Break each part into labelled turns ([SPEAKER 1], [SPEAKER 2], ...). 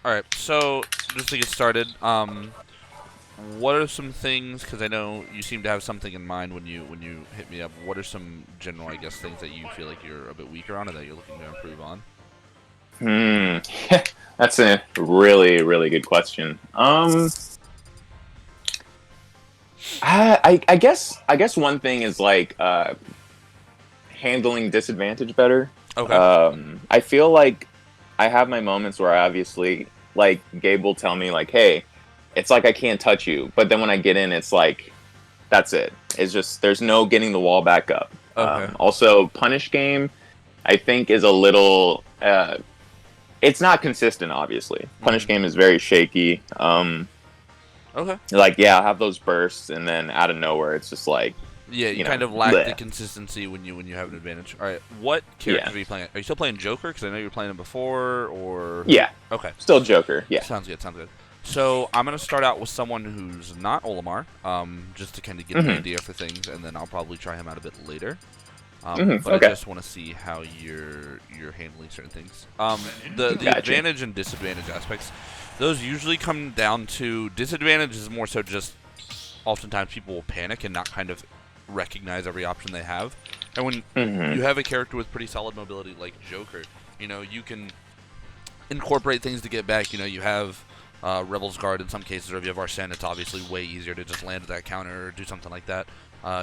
[SPEAKER 1] All right. So just to get started, what are some things? Because I know you seem to have something in mind when you hit me up. What are some general, I guess, things that you feel like you're a bit weaker on, or that you're looking to improve on?
[SPEAKER 2] Hmm. That's a really, really good question. I guess one thing is like handling disadvantage better.
[SPEAKER 1] Okay.
[SPEAKER 2] I feel like I have my moments where I obviously like Gabe will tell me like, "Hey, it's like I can't touch you," but then when I get in, it's like that's it. It's just there's no getting the wall back up.
[SPEAKER 1] Okay.
[SPEAKER 2] Also, punish game I think is a little. It's not consistent. Obviously, punish
[SPEAKER 1] Mhm.
[SPEAKER 2] game is very shaky.
[SPEAKER 1] Okay.
[SPEAKER 2] Like yeah, I have those bursts, and then out of nowhere, it's just like
[SPEAKER 1] Yeah, you
[SPEAKER 2] you know,
[SPEAKER 1] kind of lack the
[SPEAKER 2] bleh.
[SPEAKER 1] consistency when you have an advantage. All right. What
[SPEAKER 2] Yeah,
[SPEAKER 1] characters are you playing? Are you still playing Joker? Because I know you were playing him before. Or
[SPEAKER 2] yeah,
[SPEAKER 1] okay.
[SPEAKER 2] still Joker. Yeah.
[SPEAKER 1] Sounds good. Sounds good. So I'm gonna start out with someone who's not Olimar, just to kind of get an
[SPEAKER 2] Hmm.
[SPEAKER 1] idea for things, and then I'll probably try him out a bit later.
[SPEAKER 2] Hmm.
[SPEAKER 1] But I
[SPEAKER 2] Okay.
[SPEAKER 1] just want to see how you're handling certain things. The
[SPEAKER 2] Gotcha.
[SPEAKER 1] advantage and disadvantage aspects, those usually come down to disadvantage is more so just oftentimes people will panic and not kind of recognize every option they have. And when
[SPEAKER 2] Hmm.
[SPEAKER 1] you have a character with pretty solid mobility like Joker, you can incorporate things to get back. You have Rebel's Guard in some cases, or if you have Arsene, it's obviously way easier to just land that counter or do something like that.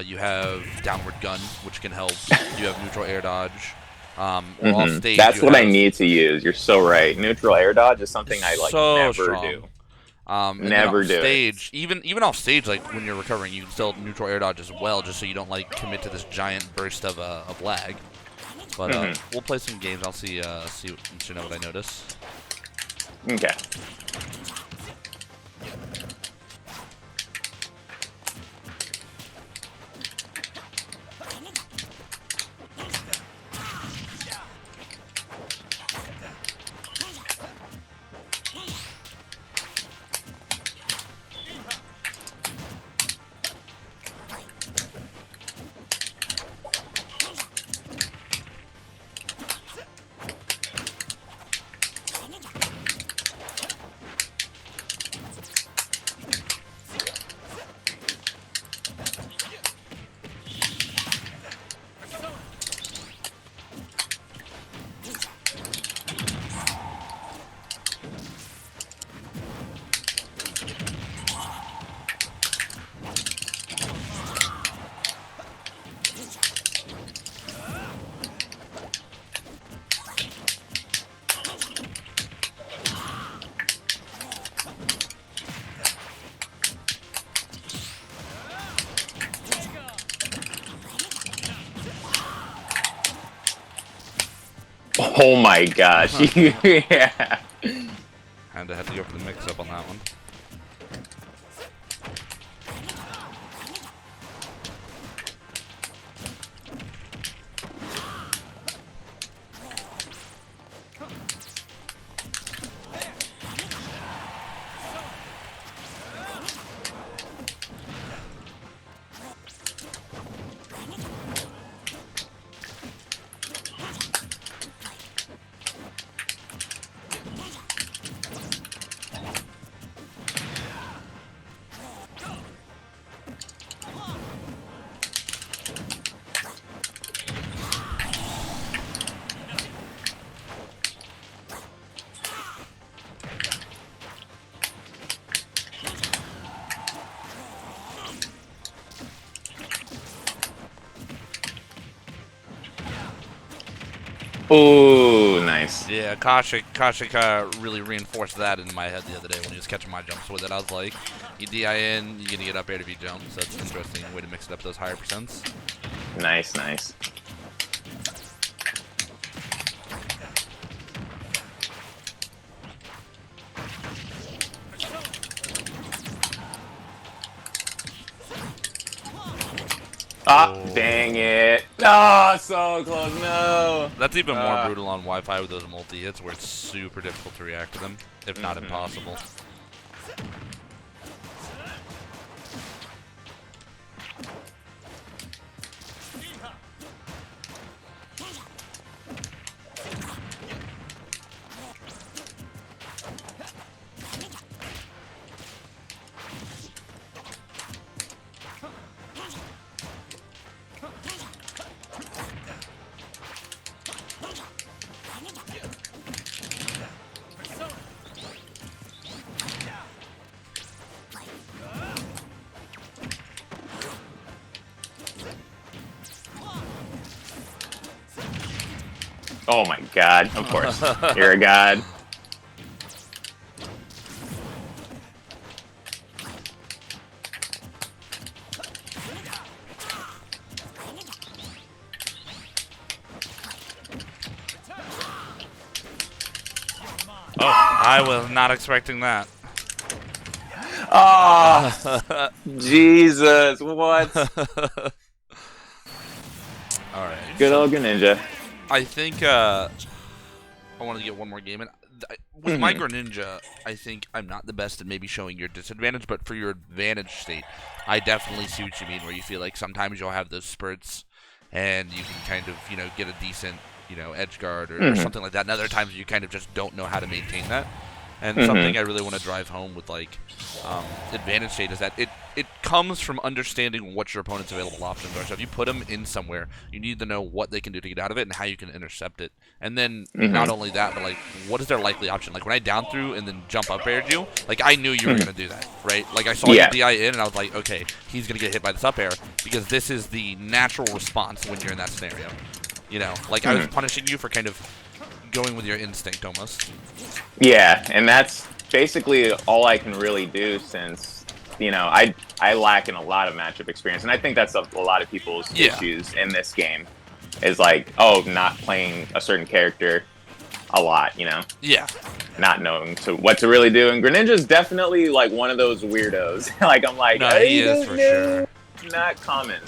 [SPEAKER 1] You have Downward Gun, which can help. You have Neutral Air Dodge. Or off stage,
[SPEAKER 2] That's
[SPEAKER 1] you
[SPEAKER 2] what I
[SPEAKER 1] have
[SPEAKER 2] need to use. You're so right. Neutral air dodge is
[SPEAKER 1] is
[SPEAKER 2] something I like
[SPEAKER 1] so
[SPEAKER 2] never
[SPEAKER 1] strong.
[SPEAKER 2] do.
[SPEAKER 1] And then
[SPEAKER 2] Never
[SPEAKER 1] off
[SPEAKER 2] do it.
[SPEAKER 1] stage, even off stage, like when you're recovering, you can still neutral air dodge as well, just so you don't like commit to this giant burst of lag. But
[SPEAKER 2] Hmm.
[SPEAKER 1] we'll play some games. I'll see what I notice.
[SPEAKER 2] Okay. Oh my gosh. Yeah.
[SPEAKER 1] And I had to go for the mix up on that one.
[SPEAKER 2] Oh, nice.
[SPEAKER 1] Yeah, Kashik really reinforced that in my head the other day when he was catching my jumps with it. I was like, you DIN, you're gonna get up air to be jump. So that's an interesting way to mix it up those higher percents.
[SPEAKER 2] Nice, nice. Ah,
[SPEAKER 1] Oh.
[SPEAKER 2] dang it. Oh, so close. No.
[SPEAKER 1] That's even more
[SPEAKER 2] Uh,
[SPEAKER 1] brutal on Wi-Fi with those multi-hits where it's super difficult to react to them, if not
[SPEAKER 2] mhm.
[SPEAKER 1] impossible.
[SPEAKER 2] Oh my god, of course. You're a god.
[SPEAKER 1] Oh, I was not expecting that.
[SPEAKER 2] Oh, Jesus, what?
[SPEAKER 1] All right.
[SPEAKER 2] Good old Greninja.
[SPEAKER 1] I think I want to get one more game in. With my Greninja, I think I'm not the best at maybe showing your disadvantage, but for your advantage state, I definitely see what you mean, where you feel like sometimes you'll have those spurts and you can kind of, get a decent, edge guard or something like that. And other times you kind of just don't know how to maintain that. And something I really want to drive home with advantage state is that it comes from understanding what your opponent's available options are. So if you put them in somewhere, you need to know what they can do to get out of it and how you can intercept it. And then not only that, but what is their likely option? Like when I down threw and then jump up aired you, I knew you were gonna do that, right? Like I saw you DI in and I was like, okay, he's gonna get hit by this up air because this is the natural response when you're in that scenario. I was punishing you for kind of going with your instinct almost.
[SPEAKER 2] Yeah, and that's basically all I can really do since, I lack in a lot of matchup experience. And I think that's a lot of people's issues in this game is not playing a certain character a lot,
[SPEAKER 1] Yeah.
[SPEAKER 2] Not knowing what to really do. And Greninja's definitely one of those weirdos. I'm like,
[SPEAKER 1] no, he is for sure.
[SPEAKER 2] Not common.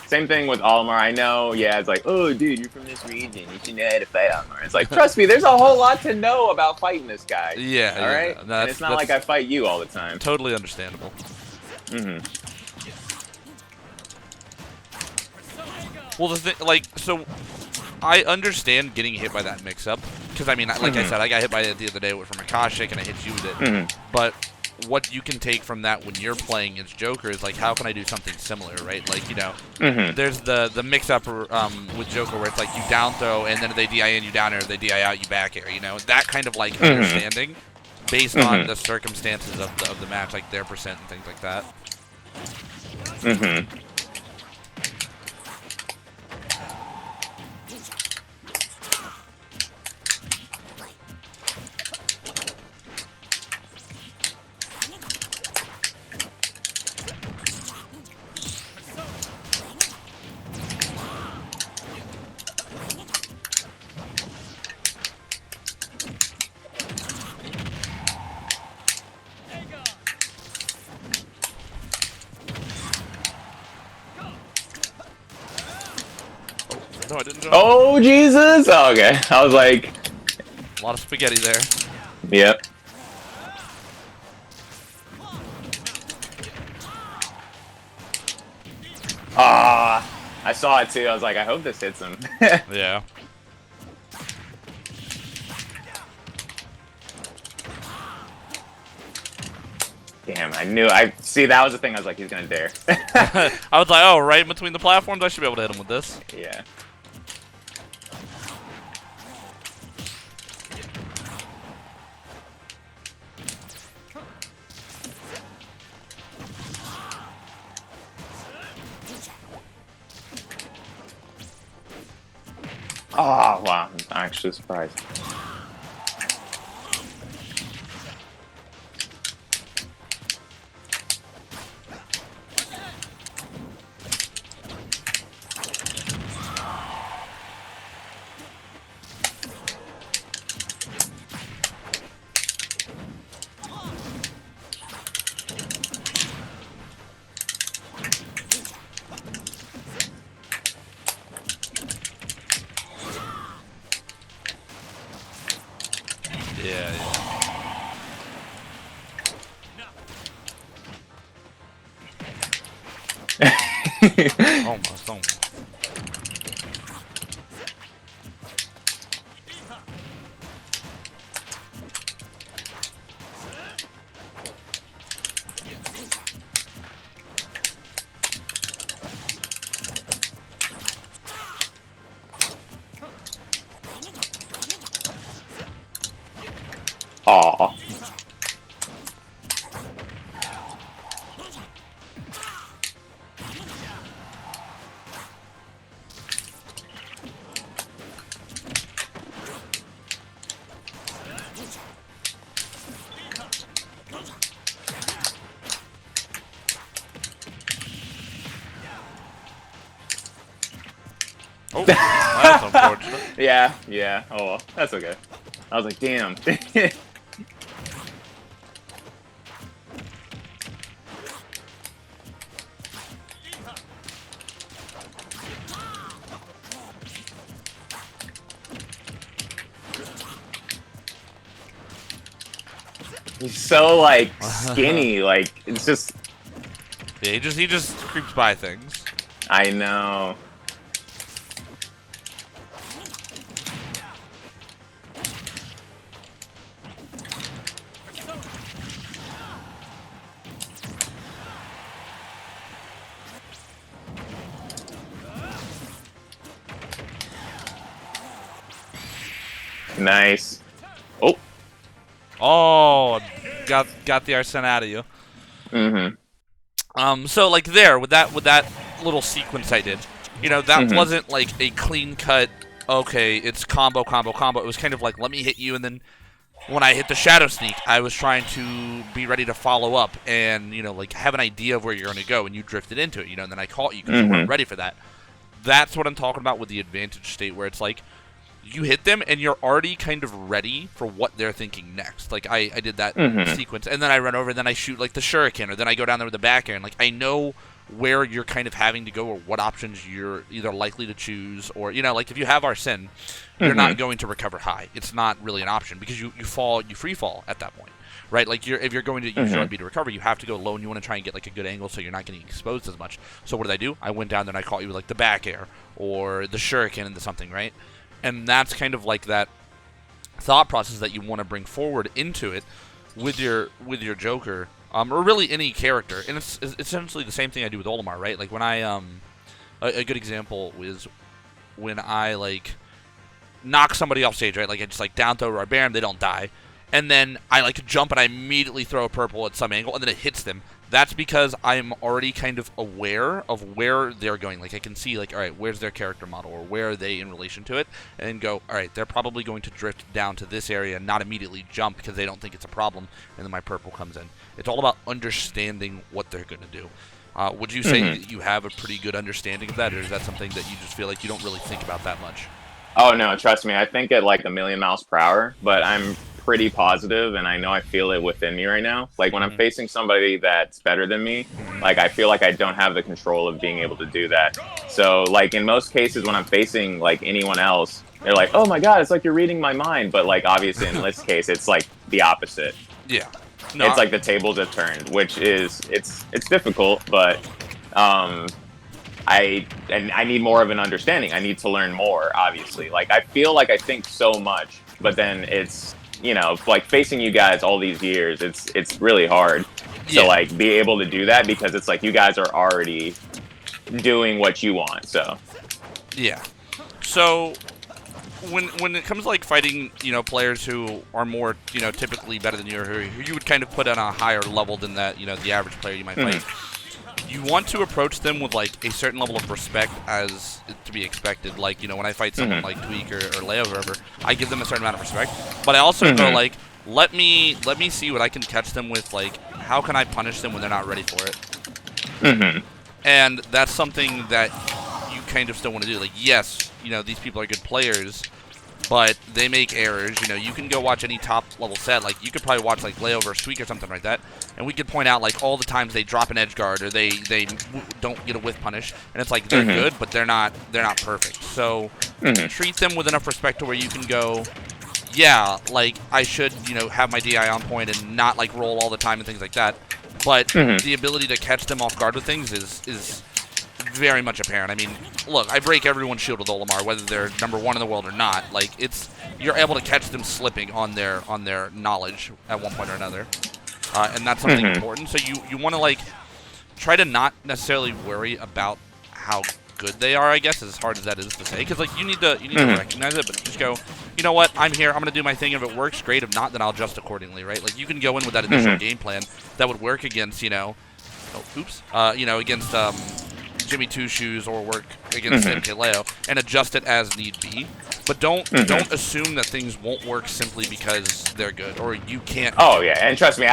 [SPEAKER 2] Same thing with Olimar. I know, it's like, oh, dude, you're from this region. You should know how to fight Olimar. It's like, trust me, there's a whole lot to know about fighting this guy.
[SPEAKER 1] Yeah.
[SPEAKER 2] All right?
[SPEAKER 1] No,
[SPEAKER 2] and it's not like I fight you all the time.
[SPEAKER 1] Totally understandable. Well, the thing, so I understand getting hit by that mix-up. Because, I mean, like I said, I got hit by it the other day from a Akashic, and I hit you with it. But what you can take from that when you're playing as Joker is how can I do something similar, right? There's the mix-up with Joker where it's you down throw and then they DI in, you down air, they DI out, you back air, that kind of understanding based on the circumstances of the match, their percent and things like that. No, I didn't jump.
[SPEAKER 2] Oh, Jesus! Oh, okay. I was like...
[SPEAKER 1] A lot of spaghetti there.
[SPEAKER 2] Yep. Ah, I saw it too. I was like, I hope this hits him.
[SPEAKER 1] Yeah.
[SPEAKER 2] Damn, I knew. See, that was the thing. I was like, he's gonna dare.
[SPEAKER 1] I was like, oh, right in between the platforms, I should be able to hit him with this.
[SPEAKER 2] Yeah. Oh, wow. I'm actually surprised.
[SPEAKER 1] Yeah. Almost.
[SPEAKER 2] Aw.
[SPEAKER 1] Oh, that's unfortunate.
[SPEAKER 2] Yeah. Oh, well, that's okay. I was like, damn. He's so like skinny, like it's just.
[SPEAKER 1] Yeah, he just creeps by things.
[SPEAKER 2] I know. Nice. Oh.
[SPEAKER 1] Oh, got the Arsene out of you. So like there with that little sequence I did, you know, that wasn't like a clean cut. Okay, it's combo. It was kind of like, let me hit you, and then when I hit the Shadow Sneak, I was trying to be ready to follow up and, you know, like have an idea of where you're going to go, and you drifted into it, you know, and then I caught you because you weren't ready for that. That's what I'm talking about with the advantage state, where it's like you hit them and you're already kind of ready for what they're thinking next. Like I did that sequence, and then I run over, and then I shoot like the shuriken, or then I go down there with the back air, and like I know where you're kind of having to go, or what options you're either likely to choose, or, you know, like if you have Arsene, you're not going to recover high. It's not really an option because you free fall at that point, right? Like if you're going to use your RB to recover, you have to go low, and you want to try and get like a good angle so you're not getting exposed as much. So what did I do? I went down there and I caught you with like the back air or the shuriken into something, right? And that's kind of like that thought process that you want to bring forward into it with your Joker, or really any character. And it's essentially the same thing I do with Olimar, right? Like when I a good example is when I like knock somebody off stage, right? Like I just like down throw or bear them, they don't die, and then I like jump and I immediately throw a purple at some angle, and then it hits them. That's because I'm already kind of aware of where they're going. Like I can see, like, all right, where's their character model, or where are they in relation to it, and go, all right, they're probably going to drift down to this area and not immediately jump because they don't think it's a problem, and then my purple comes in. It's all about understanding what they're going to do. Would you say that you have a pretty good understanding of that, or is that something that you just feel like you don't really think about that much?
[SPEAKER 2] Oh no, trust me, I think at like a million miles per hour, but I'm pretty positive, and I know I feel it within me right now. Like when I'm facing somebody that's better than me, like I feel like I don't have the control of being able to do that. So like in most cases when I'm facing like anyone else, they're like, oh my god, it's like you're reading my mind. But like obviously in this case, it's like the opposite.
[SPEAKER 1] Yeah. No,
[SPEAKER 2] it's like the tables have turned, which is it's difficult, but I need more of an understanding. I need to learn more, obviously. Like I feel like I think so much, but then it's, you know, like facing you guys all these years, it's really hard to like be able to do that, because it's like you guys are already doing what you want. So
[SPEAKER 1] yeah. So when it comes to like fighting, you know, players who are more, you know, typically better than you, or who you would kind of put on a higher level than that, you know, the average player you might fight, you want to approach them with like a certain level of respect, as to be expected. Like, you know, when I fight someone like Tweak or Leo or whoever, I give them a certain amount of respect, but I also go like, let me see what I can catch them with. Like, how can I punish them when they're not ready for it? And that's something that you kind of still want to do. Like, yes, you know, these people are good players, but they make errors. You know, you can go watch any top level set. Like, you could probably watch like Leo versus Tweak or something like that, and we could point out like all the times they drop an edge guard, or they don't get a whiff punish, and it's like they're good, but they're not perfect. So treat them with enough respect to where you can go, yeah, like I should, you know, have my DI on point and not like roll all the time and things like that. But the ability to catch them off guard with things is very much apparent. I mean, look, I break everyone's shield with Olimar, whether they're number one in the world or not. Like, you're able to catch them slipping on their knowledge at one point or another, and that's something important. So you want to like try to not necessarily worry about how good they are, I guess, as hard as that is to say, because like you need to recognize it, but just go, you know what, I'm here, I'm gonna do my thing. If it works, great. If not, then I'll adjust accordingly, right? Like you can go in with that initial game plan that would work against, you know, you know, against Jimmy Two Shoes, or work against MK Leo, and adjust it as need be. But don't assume that things won't work simply because they're good, or you can't.
[SPEAKER 2] Oh yeah, and trust me,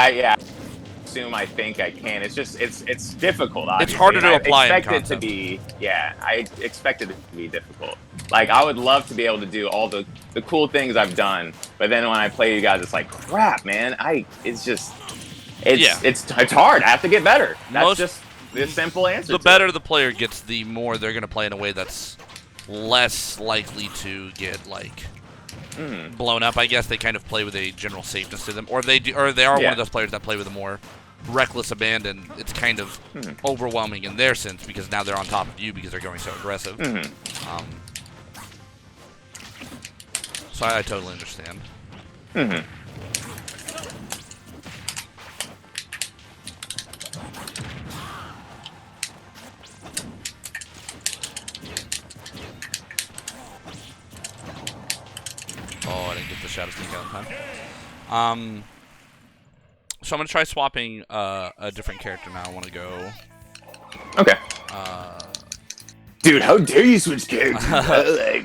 [SPEAKER 2] assume I think I can. It's just it's difficult.
[SPEAKER 1] It's
[SPEAKER 2] Obviously.
[SPEAKER 1] harder
[SPEAKER 2] And
[SPEAKER 1] to
[SPEAKER 2] I
[SPEAKER 1] apply in
[SPEAKER 2] expect it to
[SPEAKER 1] concept.
[SPEAKER 2] be I expect it to be difficult. Like I would love to be able to do all the cool things I've done, but then when I play you guys, it's like crap, man. It's just
[SPEAKER 1] Yeah.
[SPEAKER 2] it's hard. I have to get better. That's
[SPEAKER 1] Most-
[SPEAKER 2] just the simple answer.
[SPEAKER 1] The
[SPEAKER 2] to
[SPEAKER 1] better
[SPEAKER 2] it.
[SPEAKER 1] the player gets, the more they're going to play in a way that's less likely to get like blown up. I guess they kind of play with a general safeness to them, or they are one
[SPEAKER 2] Yeah.
[SPEAKER 1] of those players that play with a more reckless abandon. It's kind of overwhelming in their sense because now they're on top of you because they're going so aggressive. So I totally understand. Oh, I didn't get the shadow sneak out in time. So I'm gonna try swapping a different character now. I want to go.
[SPEAKER 2] Okay.
[SPEAKER 1] Uh,
[SPEAKER 2] Dude, how dare you switch characters?
[SPEAKER 1] I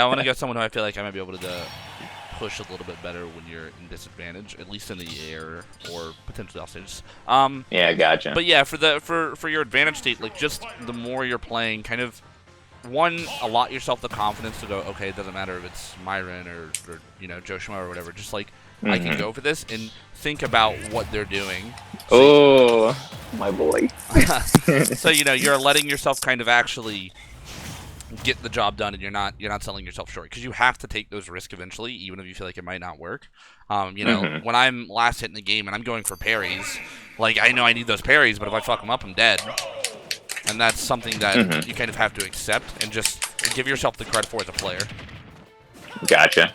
[SPEAKER 1] want to go someone who I feel like I might be able to push a little bit better when you're in disadvantage, at least in the air or potentially off stage.
[SPEAKER 2] Yeah, gotcha.
[SPEAKER 1] But yeah, for your advantage state, like just the more you're playing, kind of allot yourself the confidence to go. Okay, it doesn't matter if it's Myron or Joe Schmo or whatever. Just like I can go for this and think about what they're doing.
[SPEAKER 2] Oh, my boy.
[SPEAKER 1] So you're letting yourself kind of actually get the job done, and you're not selling yourself short because you have to take those risks eventually, even if you feel like it might not work. When I'm last hitting the game and I'm going for parries, like I know I need those parries, but if I fuck them up, I'm dead. And that's something that you kind of have to accept and just give yourself the credit for as a player.
[SPEAKER 2] Gotcha.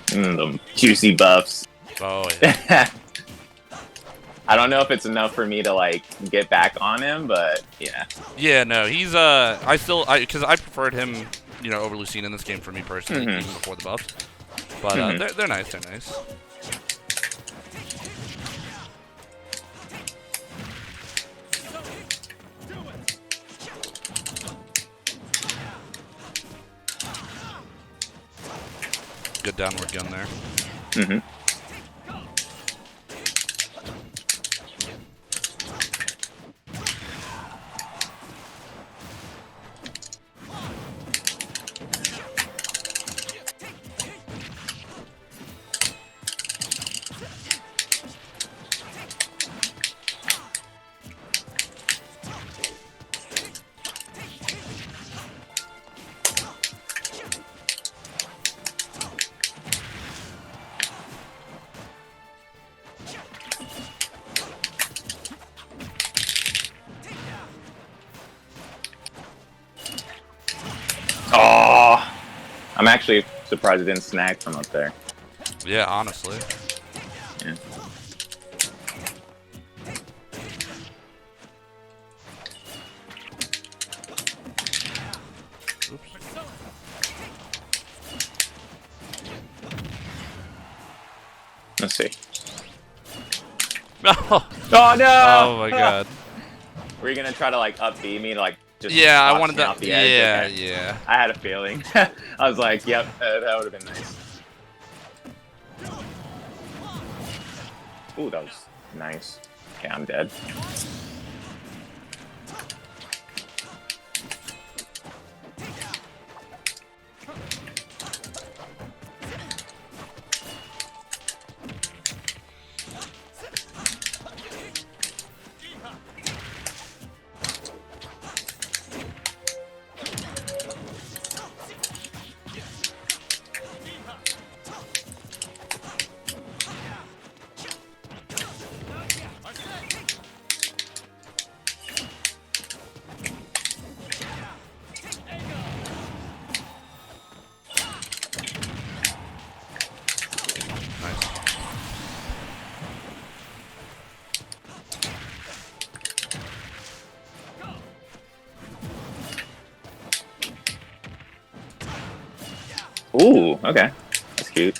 [SPEAKER 2] The juicy buffs.
[SPEAKER 1] Oh yeah.
[SPEAKER 2] I don't know if it's enough for me to like get back on him, but yeah.
[SPEAKER 1] Yeah, no, he's because I preferred him, over Lucina in this game for me personally, even before the buffs. But they're nice. They're nice. Good downward gun there.
[SPEAKER 2] Oh, I'm actually surprised it didn't snag from up there.
[SPEAKER 1] Yeah, honestly.
[SPEAKER 2] Yeah.
[SPEAKER 1] Oops.
[SPEAKER 2] Let's see.
[SPEAKER 1] Oh
[SPEAKER 2] Oh no!
[SPEAKER 1] Oh my god.
[SPEAKER 2] Were you gonna try to like up B me to like just
[SPEAKER 1] Yeah, I
[SPEAKER 2] box
[SPEAKER 1] wanted
[SPEAKER 2] me
[SPEAKER 1] that.
[SPEAKER 2] off the edge? Okay.
[SPEAKER 1] Yeah.
[SPEAKER 2] I had a feeling. I was like, yep, that would have been nice. Ooh, that was nice. Okay, I'm dead. Ooh, okay. That's cute.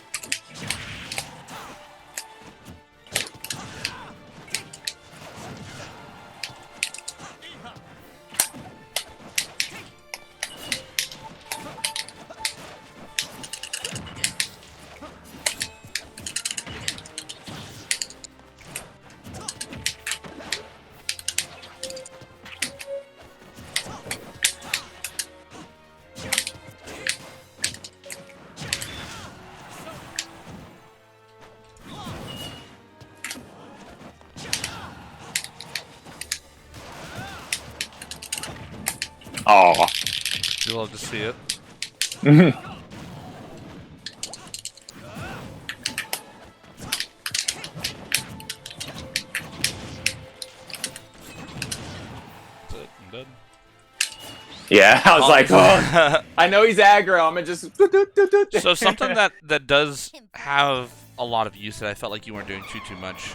[SPEAKER 2] Oh.
[SPEAKER 1] You love to see it. That's it. I'm dead.
[SPEAKER 2] Yeah, I was like, oh, I know he's aggro. I'm gonna just.
[SPEAKER 1] So something that does have a lot of use that I felt like you weren't doing too much.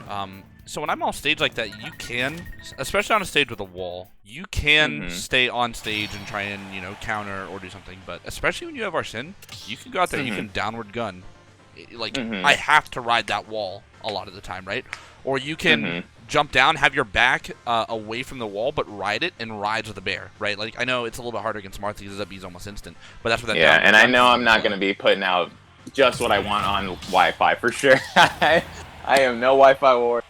[SPEAKER 1] So when I'm off stage like that, you can, especially on a stage with a wall, you can stay on stage and try and counter or do something. But especially when you have Arsene, you can go out there, you can downward gun. Like I have to ride that wall a lot of the time, right? Or you can jump down, have your back away from the wall, but ride it and ride with the bear, right? Like I know it's a little bit harder against Martha because his is almost instant, but that's what that.
[SPEAKER 2] Yeah, and I know I'm not gonna be putting out just what I want on Wi-Fi for sure. I am no Wi-Fi war.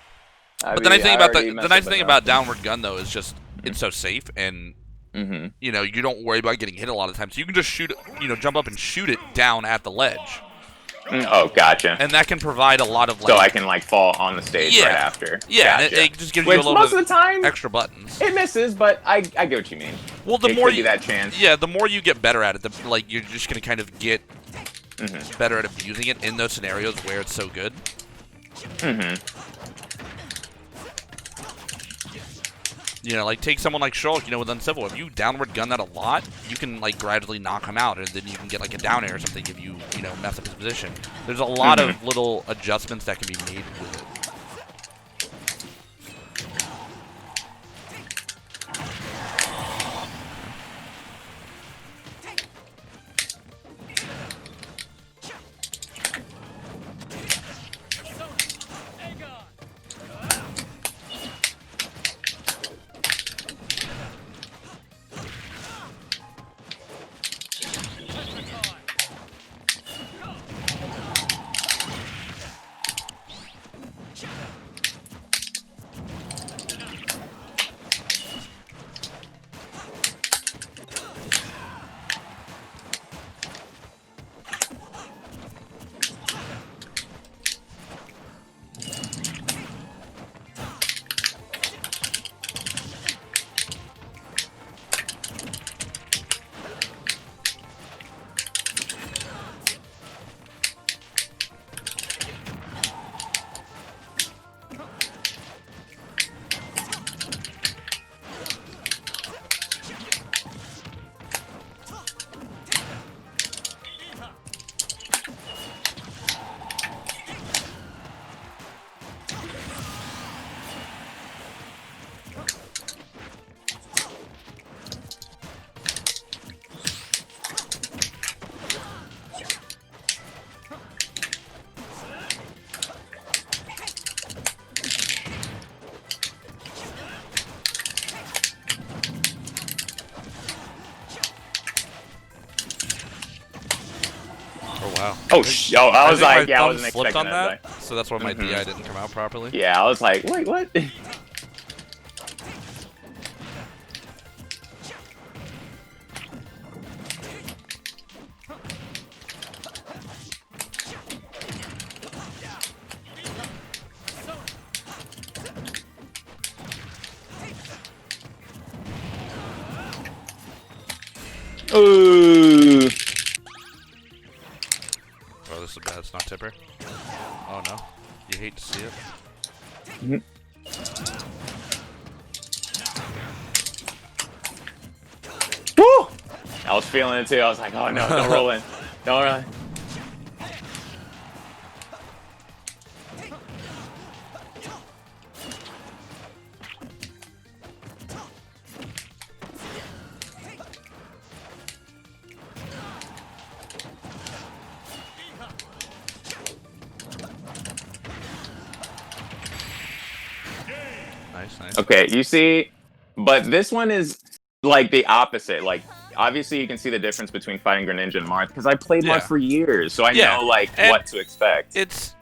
[SPEAKER 1] But the nice thing about downward gun though is just it's so safe and you don't worry about getting hit a lot of times. So you can just shoot, jump up and shoot it down at the ledge.
[SPEAKER 2] Oh, gotcha.
[SPEAKER 1] And that can provide a lot of
[SPEAKER 2] so I can fall on the stage right after.
[SPEAKER 1] Yeah,
[SPEAKER 2] gotcha.
[SPEAKER 1] it just gives you a little
[SPEAKER 2] most
[SPEAKER 1] bit
[SPEAKER 2] of the time
[SPEAKER 1] extra buttons.
[SPEAKER 2] It misses, but I get what you mean.
[SPEAKER 1] Well, the
[SPEAKER 2] it
[SPEAKER 1] more
[SPEAKER 2] could be that chance.
[SPEAKER 1] Yeah, the more you get better at it, you're just gonna kind of get better at abusing it in those scenarios where it's so good. Like take someone like Shulk, with Uncivil. If you downward gun that a lot, you can gradually knock him out, and then you can get a down air or something if you mess up his position. There's a lot of little adjustments that can be made with it. Wow.
[SPEAKER 2] Oh, I was like,
[SPEAKER 1] I
[SPEAKER 2] wasn't expecting
[SPEAKER 1] on
[SPEAKER 2] that.
[SPEAKER 1] So that's why my DI didn't come out properly.
[SPEAKER 2] Yeah, I was like, wait, what? Ooh.
[SPEAKER 1] Oh, this is bad. It's not tipper. Oh no. You hate to see it.
[SPEAKER 2] Woo! I was feeling it too. I was like, oh no, don't roll in. Don't roll in.
[SPEAKER 1] Nice.
[SPEAKER 2] Okay, you see, but this one is the opposite. Obviously, you can see the difference between fighting Greninja and Marth because I played Marth for years, so I know what to expect.
[SPEAKER 1] It's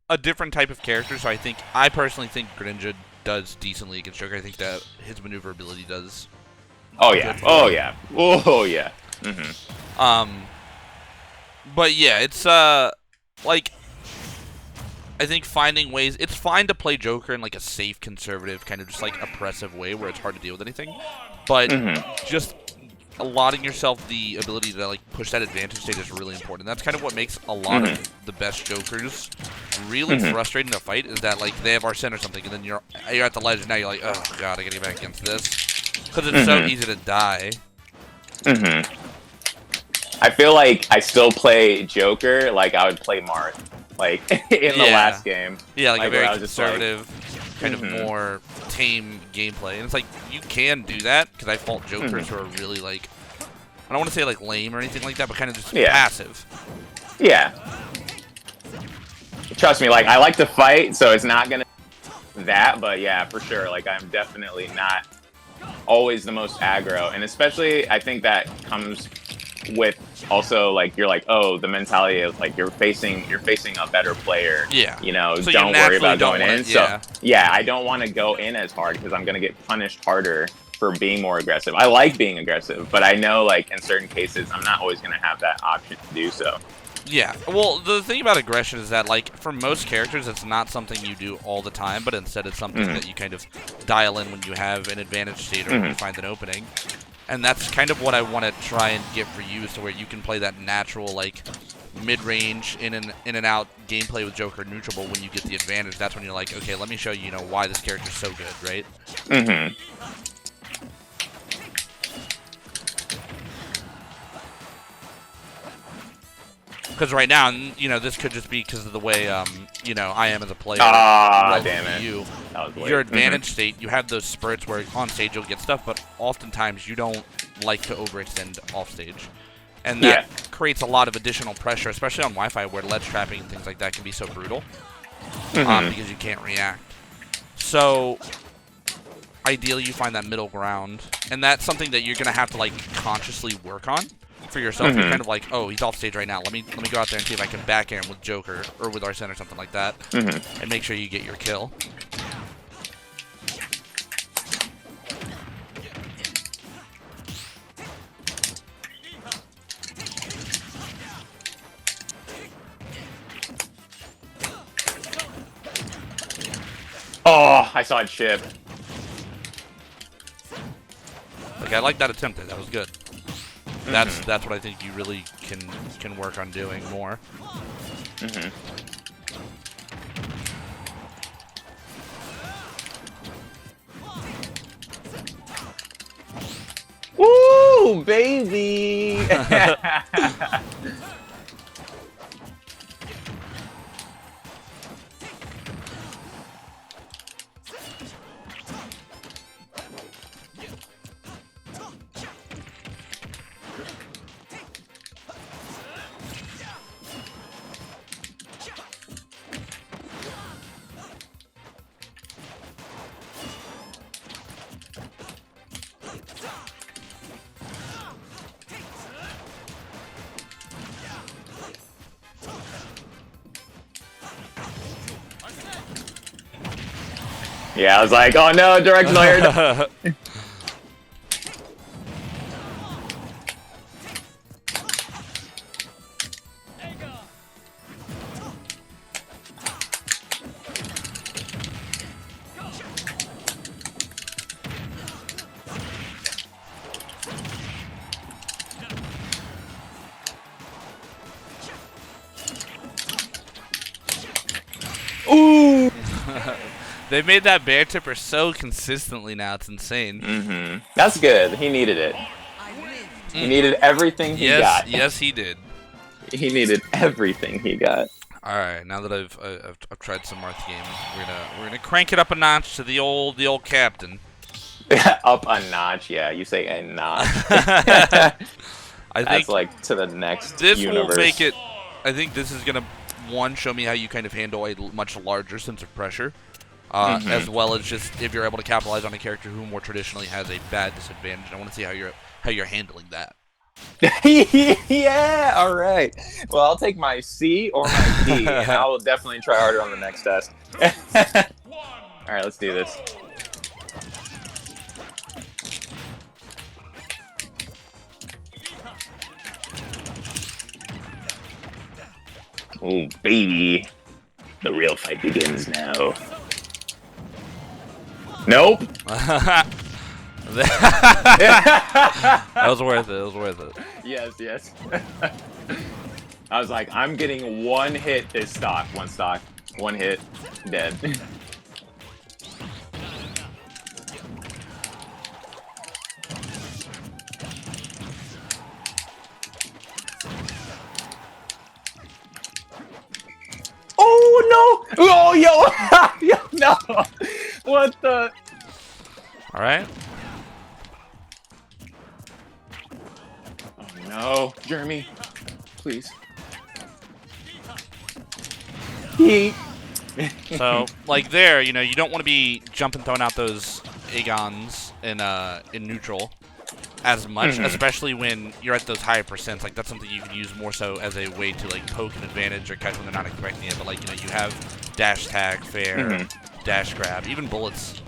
[SPEAKER 1] a different type of character, so I personally think Greninja does decently against Joker. I think that his maneuverability does.
[SPEAKER 2] Oh yeah. Oh yeah. Oh yeah.
[SPEAKER 1] But yeah, it's I think finding ways, it's fine to play Joker in like a safe, conservative, kind of just like oppressive way where it's hard to deal with anything, but just allotting yourself the ability to like push that advantage state is really important. That's kind of what makes a lot of the best Jokers really frustrating to fight, is that like they have Arsene or something, and then you're at the ledge, and now you're like, oh god, I gotta get back against this, because it's so easy to die.
[SPEAKER 2] I feel like I still play Joker like I would play Marth, like in the last game.
[SPEAKER 1] Yeah, like a very conservative, kind of more tame gameplay. And it's like, you can do that, because I fault Jokers who are really like, I don't want to say like lame or anything like that, but kind of just passive.
[SPEAKER 2] Yeah. Trust me, like I like to fight, so it's not gonna that, but yeah, for sure. Like I'm definitely not always the most aggro, and especially I think that comes with also like you're like, oh, the mentality of like you're facing a better player.
[SPEAKER 1] Yeah.
[SPEAKER 2] You know,
[SPEAKER 1] so
[SPEAKER 2] don't worry about going in.
[SPEAKER 1] Yeah.
[SPEAKER 2] So yeah, I don't want to go in as hard because I'm gonna get punished harder for being more aggressive. I like being aggressive, but I know like in certain cases I'm not always gonna have that option to do so.
[SPEAKER 1] Yeah, well, the thing about aggression is that, like, for most characters, it's not something you do all the time, but instead it's something that you kind of dial in when you have an advantage state or when you find an opening. And that's kind of what I want to try and get for you, so where you can play that natural, like, mid-range, in and out gameplay with Joker neutral, but when you get the advantage, that's when you're like, okay, let me show you, why this character's so good, right? Because right now, this could just be because of the way, I am as a player.
[SPEAKER 2] Ah, damn it.
[SPEAKER 1] Your advantage state, you have those spurts where on stage you'll get stuff, but oftentimes you don't like to overextend off stage. And that creates a lot of additional pressure, especially on Wi-Fi where ledge trapping and things like that can be so brutal. Because you can't react. So, ideally you find that middle ground. And that's something that you're going to have to, like, consciously work on for yourself. You're kind of like, oh, he's off stage right now. Let me go out there and see if I can back air him with Joker or with Arsene or something like that, and make sure you get your kill.
[SPEAKER 2] Oh, I saw it chip.
[SPEAKER 1] Like, I like that attempt there. That was good. That's what I think you really can work on doing more.
[SPEAKER 2] Woo, baby! Yeah, I was like, oh no, directional air. Ooh!
[SPEAKER 1] They made that bear tipper so consistently now, it's insane.
[SPEAKER 2] That's good. He needed it. He needed everything he got.
[SPEAKER 1] Yes, he did.
[SPEAKER 2] He needed everything he got.
[SPEAKER 1] All right, now that I've tried some Marth game, we're gonna crank it up a notch to the old captain.
[SPEAKER 2] Up a notch, yeah. You say a notch.
[SPEAKER 1] I think
[SPEAKER 2] that's like to the next
[SPEAKER 1] this
[SPEAKER 2] universe.
[SPEAKER 1] will make it. I think this is gonna show me how you kind of handle a much larger sense of pressure. As well as just if you're able to capitalize on a character who more traditionally has a bad disadvantage. I want to see how you're handling that.
[SPEAKER 2] Yeah, all right. Well, I'll take my C or my D, and I will definitely try harder on the next test. All right, let's do this. Oh, baby. The real fight begins now. Nope.
[SPEAKER 1] That was worth it. It was worth it.
[SPEAKER 2] Yes. I was like, I'm getting one hit this stock. One hit, dead. Oh no! Oh yo! No! What the?
[SPEAKER 1] All right.
[SPEAKER 2] Oh no, Jeremy, please.
[SPEAKER 1] So, like there, you know, you don't want to be jumping, throwing out those Agons in neutral as much, especially when you're at those higher percents. Like that's something you can use more so as a way to like poke an advantage or catch when they're not expecting it. But like, you know, you have dash tag, fair, dash grab, even bullets.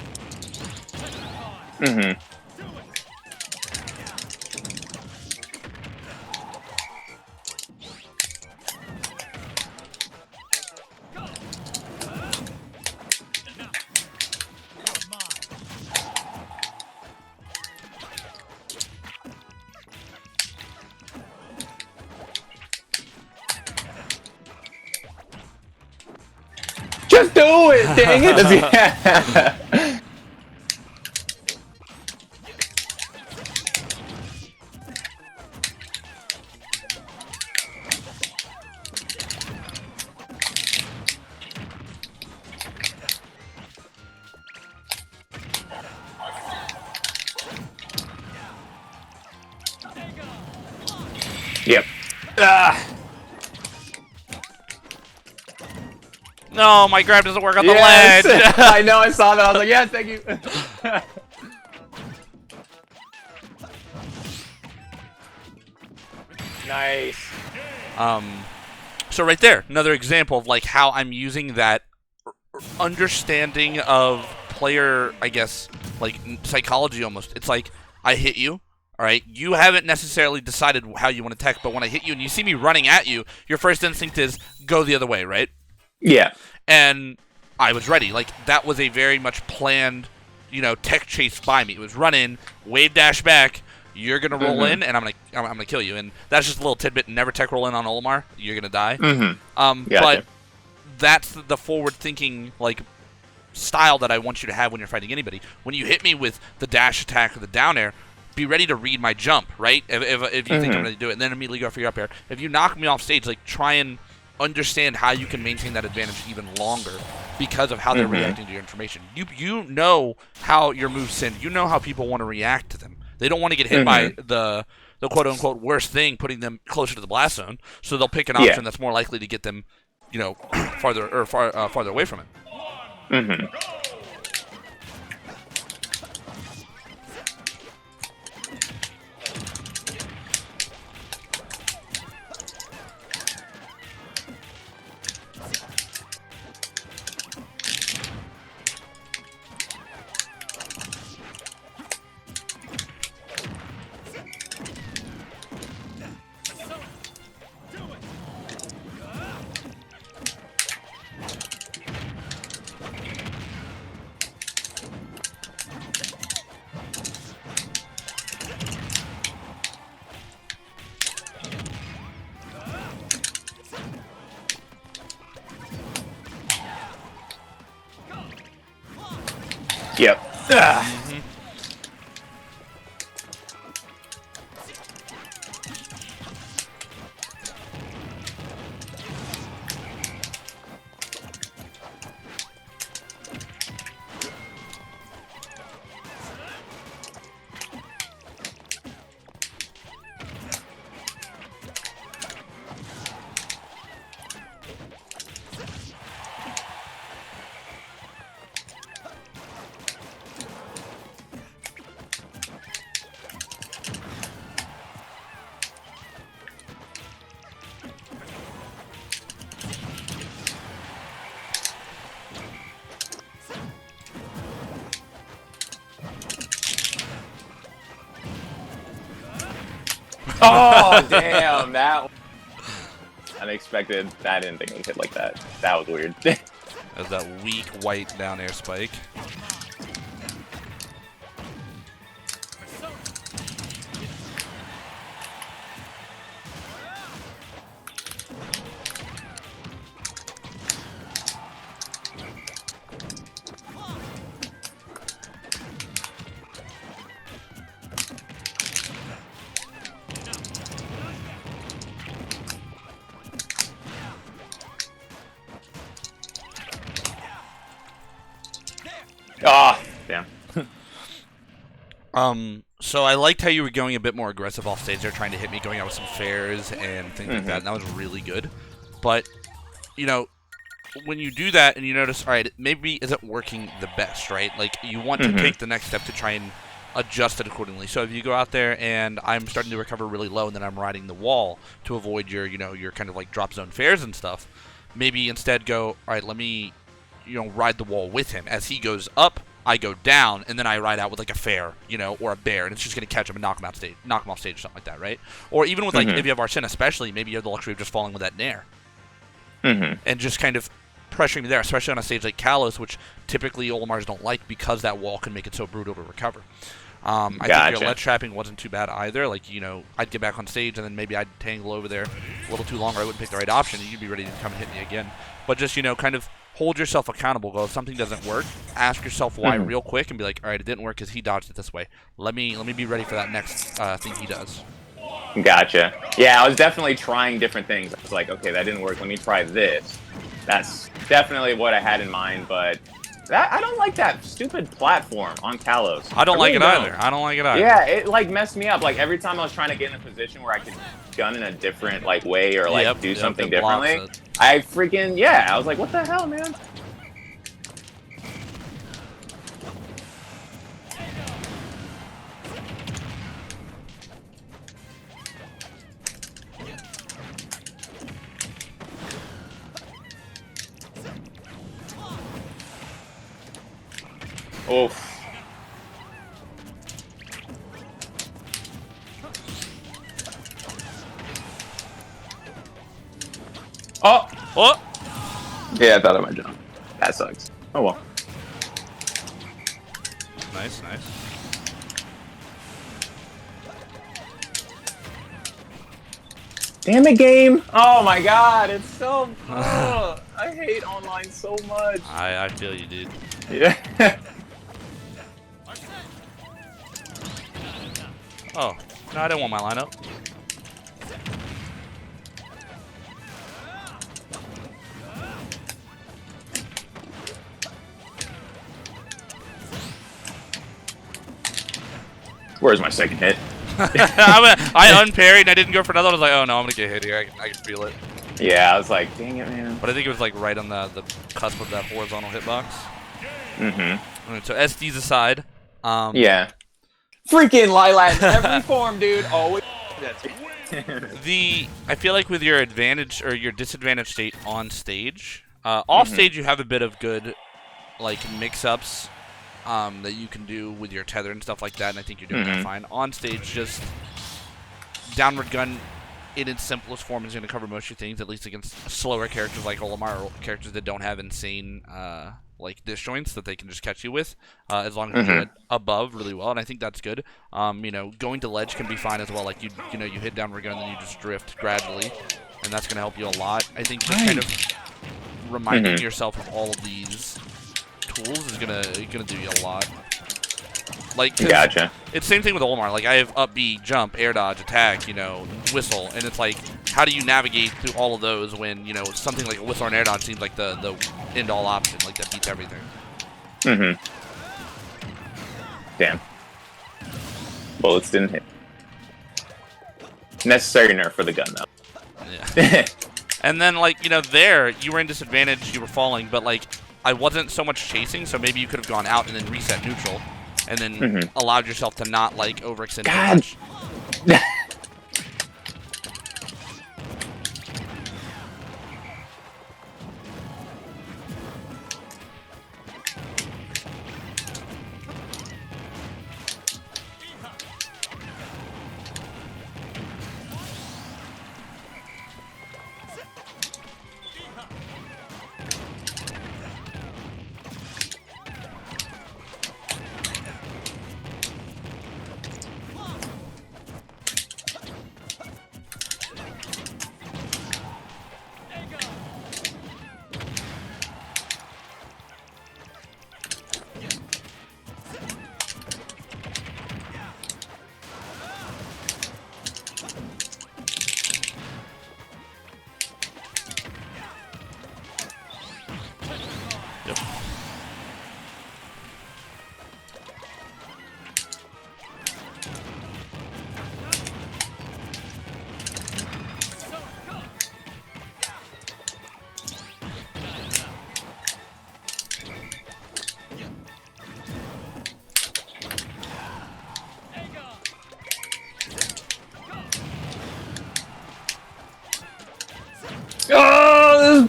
[SPEAKER 2] Just do it, dang it! Yep.
[SPEAKER 1] No, my grab doesn't work on the ledge.
[SPEAKER 2] I know, I saw that. I was like, yes, thank you. Nice.
[SPEAKER 1] So right there, another example of like how I'm using that understanding of player, I guess, like psychology almost. It's like I hit you, all right? You haven't necessarily decided how you want to tech, but when I hit you and you see me running at you, your first instinct is go the other way, right?
[SPEAKER 2] Yeah.
[SPEAKER 1] And I was ready. Like that was a very much planned, you know, tech chase by me. It was run in, wave dash back. You're gonna roll in, and I'm gonna kill you. And that's just a little tidbit. Never tech roll in on Olimar. You're gonna die.
[SPEAKER 2] Gotcha.
[SPEAKER 1] But that's the forward thinking like style that I want you to have when you're fighting anybody. When you hit me with the dash attack or the down air, be ready to read my jump, right? If you think I'm ready to do it, and then immediately go for your up air. If you knock me off stage, like try and understand how you can maintain that advantage even longer because of how they're reacting to your information. You know how your moves send. You know how people want to react to them. They don't want to get hit by the quote unquote worst thing, putting them closer to the blast zone. So they'll pick an option that's more likely to get them, you know, farther away from it.
[SPEAKER 2] Yep. Oh, damn, that. unexpected. I didn't think it would hit like that. That was weird.
[SPEAKER 1] As that weak white down air spike.
[SPEAKER 2] Ah, damn.
[SPEAKER 1] So I liked how you were going a bit more aggressive off stage there, trying to hit me, going out with some fairs and things like that, and that was really good. But, you know, when you do that and you notice, all right, it maybe isn't working the best, right? Like, you want to take the next step to try and adjust it accordingly. So if you go out there and I'm starting to recover really low and then I'm riding the wall to avoid your, you know, your kind of like drop zone fairs and stuff, maybe instead go, all right, let me, you know, ride the wall with him. As he goes up, I go down, and then I ride out with like a fair, you know, or a bear, and it's just gonna catch him and knock him off stage, or something like that, right? Or even with like if you have Arsene, especially, maybe you have the luxury of just falling with that nair, and just kind of pressuring me there, especially on a stage like Kalos, which typically Olimars don't like because that wall can make it so brutal to recover. I think your ledge trapping wasn't too bad either. Like, you know, I'd get back on stage and then maybe I'd tangle over there a little too long, or I wouldn't pick the right option, and you'd be ready to come and hit me again. But just, you know, kind of hold yourself accountable. Go, if something doesn't work, ask yourself why real quick and be like, all right, it didn't work because he dodged it this way. Let me be ready for that next thing he does.
[SPEAKER 2] Gotcha. Yeah, I was definitely trying different things. I was like, okay, that didn't work. Let me try this. That's definitely what I had in mind, but I don't like that stupid platform on Kalos.
[SPEAKER 1] I don't like it either. I don't like it either.
[SPEAKER 2] Yeah, it like messed me up. Like every time I was trying to get in a position where I could gun in a different like way or like do something differently, I freaking I was like, what the hell, man? Oof. Oh!
[SPEAKER 1] Oh!
[SPEAKER 2] Yeah, I thought I might jump. That sucks. Oh well.
[SPEAKER 1] Nice, nice.
[SPEAKER 2] Damn it, game! Oh my god, it's so... I hate online so much.
[SPEAKER 1] I feel you, dude.
[SPEAKER 2] Yeah.
[SPEAKER 1] Oh, no, I didn't want my lineup.
[SPEAKER 2] Where's my second hit?
[SPEAKER 1] I unparried and I didn't go for another one. I was like, oh no, I'm going to get hit here. I can feel it.
[SPEAKER 2] Yeah, I was like, dang it, man.
[SPEAKER 1] But I think it was like right on the cusp of that horizontal hitbox. Alright, so SD's aside.
[SPEAKER 2] Yeah. Freaking Lilac in every form, dude. Always.
[SPEAKER 1] I feel like with your advantage or your disadvantage state on stage, off stage you have a bit of good like mix-ups that you can do with your tether and stuff like that, and I think you're doing that fine. On stage, just downward gun in its simplest form is going to cover most of your things, at least against slower characters like Olimar, or characters that don't have insane like disjoints that they can just catch you with, as long as you do it above really well, and I think that's good. You know, going to ledge can be fine as well. Like you know, you hit downward gun and then you just drift gradually, and that's going to help you a lot. I think just kind of reminding yourself of all of these tools is gonna do you a lot. Like,
[SPEAKER 2] gotcha.
[SPEAKER 1] It's the same thing with Olimar. Like, I have up B, jump, air dodge, attack, you know, whistle, and it's like, how do you navigate through all of those when, you know, something like a whistle and air dodge seems like the end-all option, like that beats everything.
[SPEAKER 2] Damn. Bullets didn't hit. Necessary nerf for the gun, though.
[SPEAKER 1] Yeah. And then, like, you know, there, you were in disadvantage, you were falling, but, like, I wasn't so much chasing, so maybe you could have gone out and then reset neutral, and then allowed yourself to not, like, overextend too much.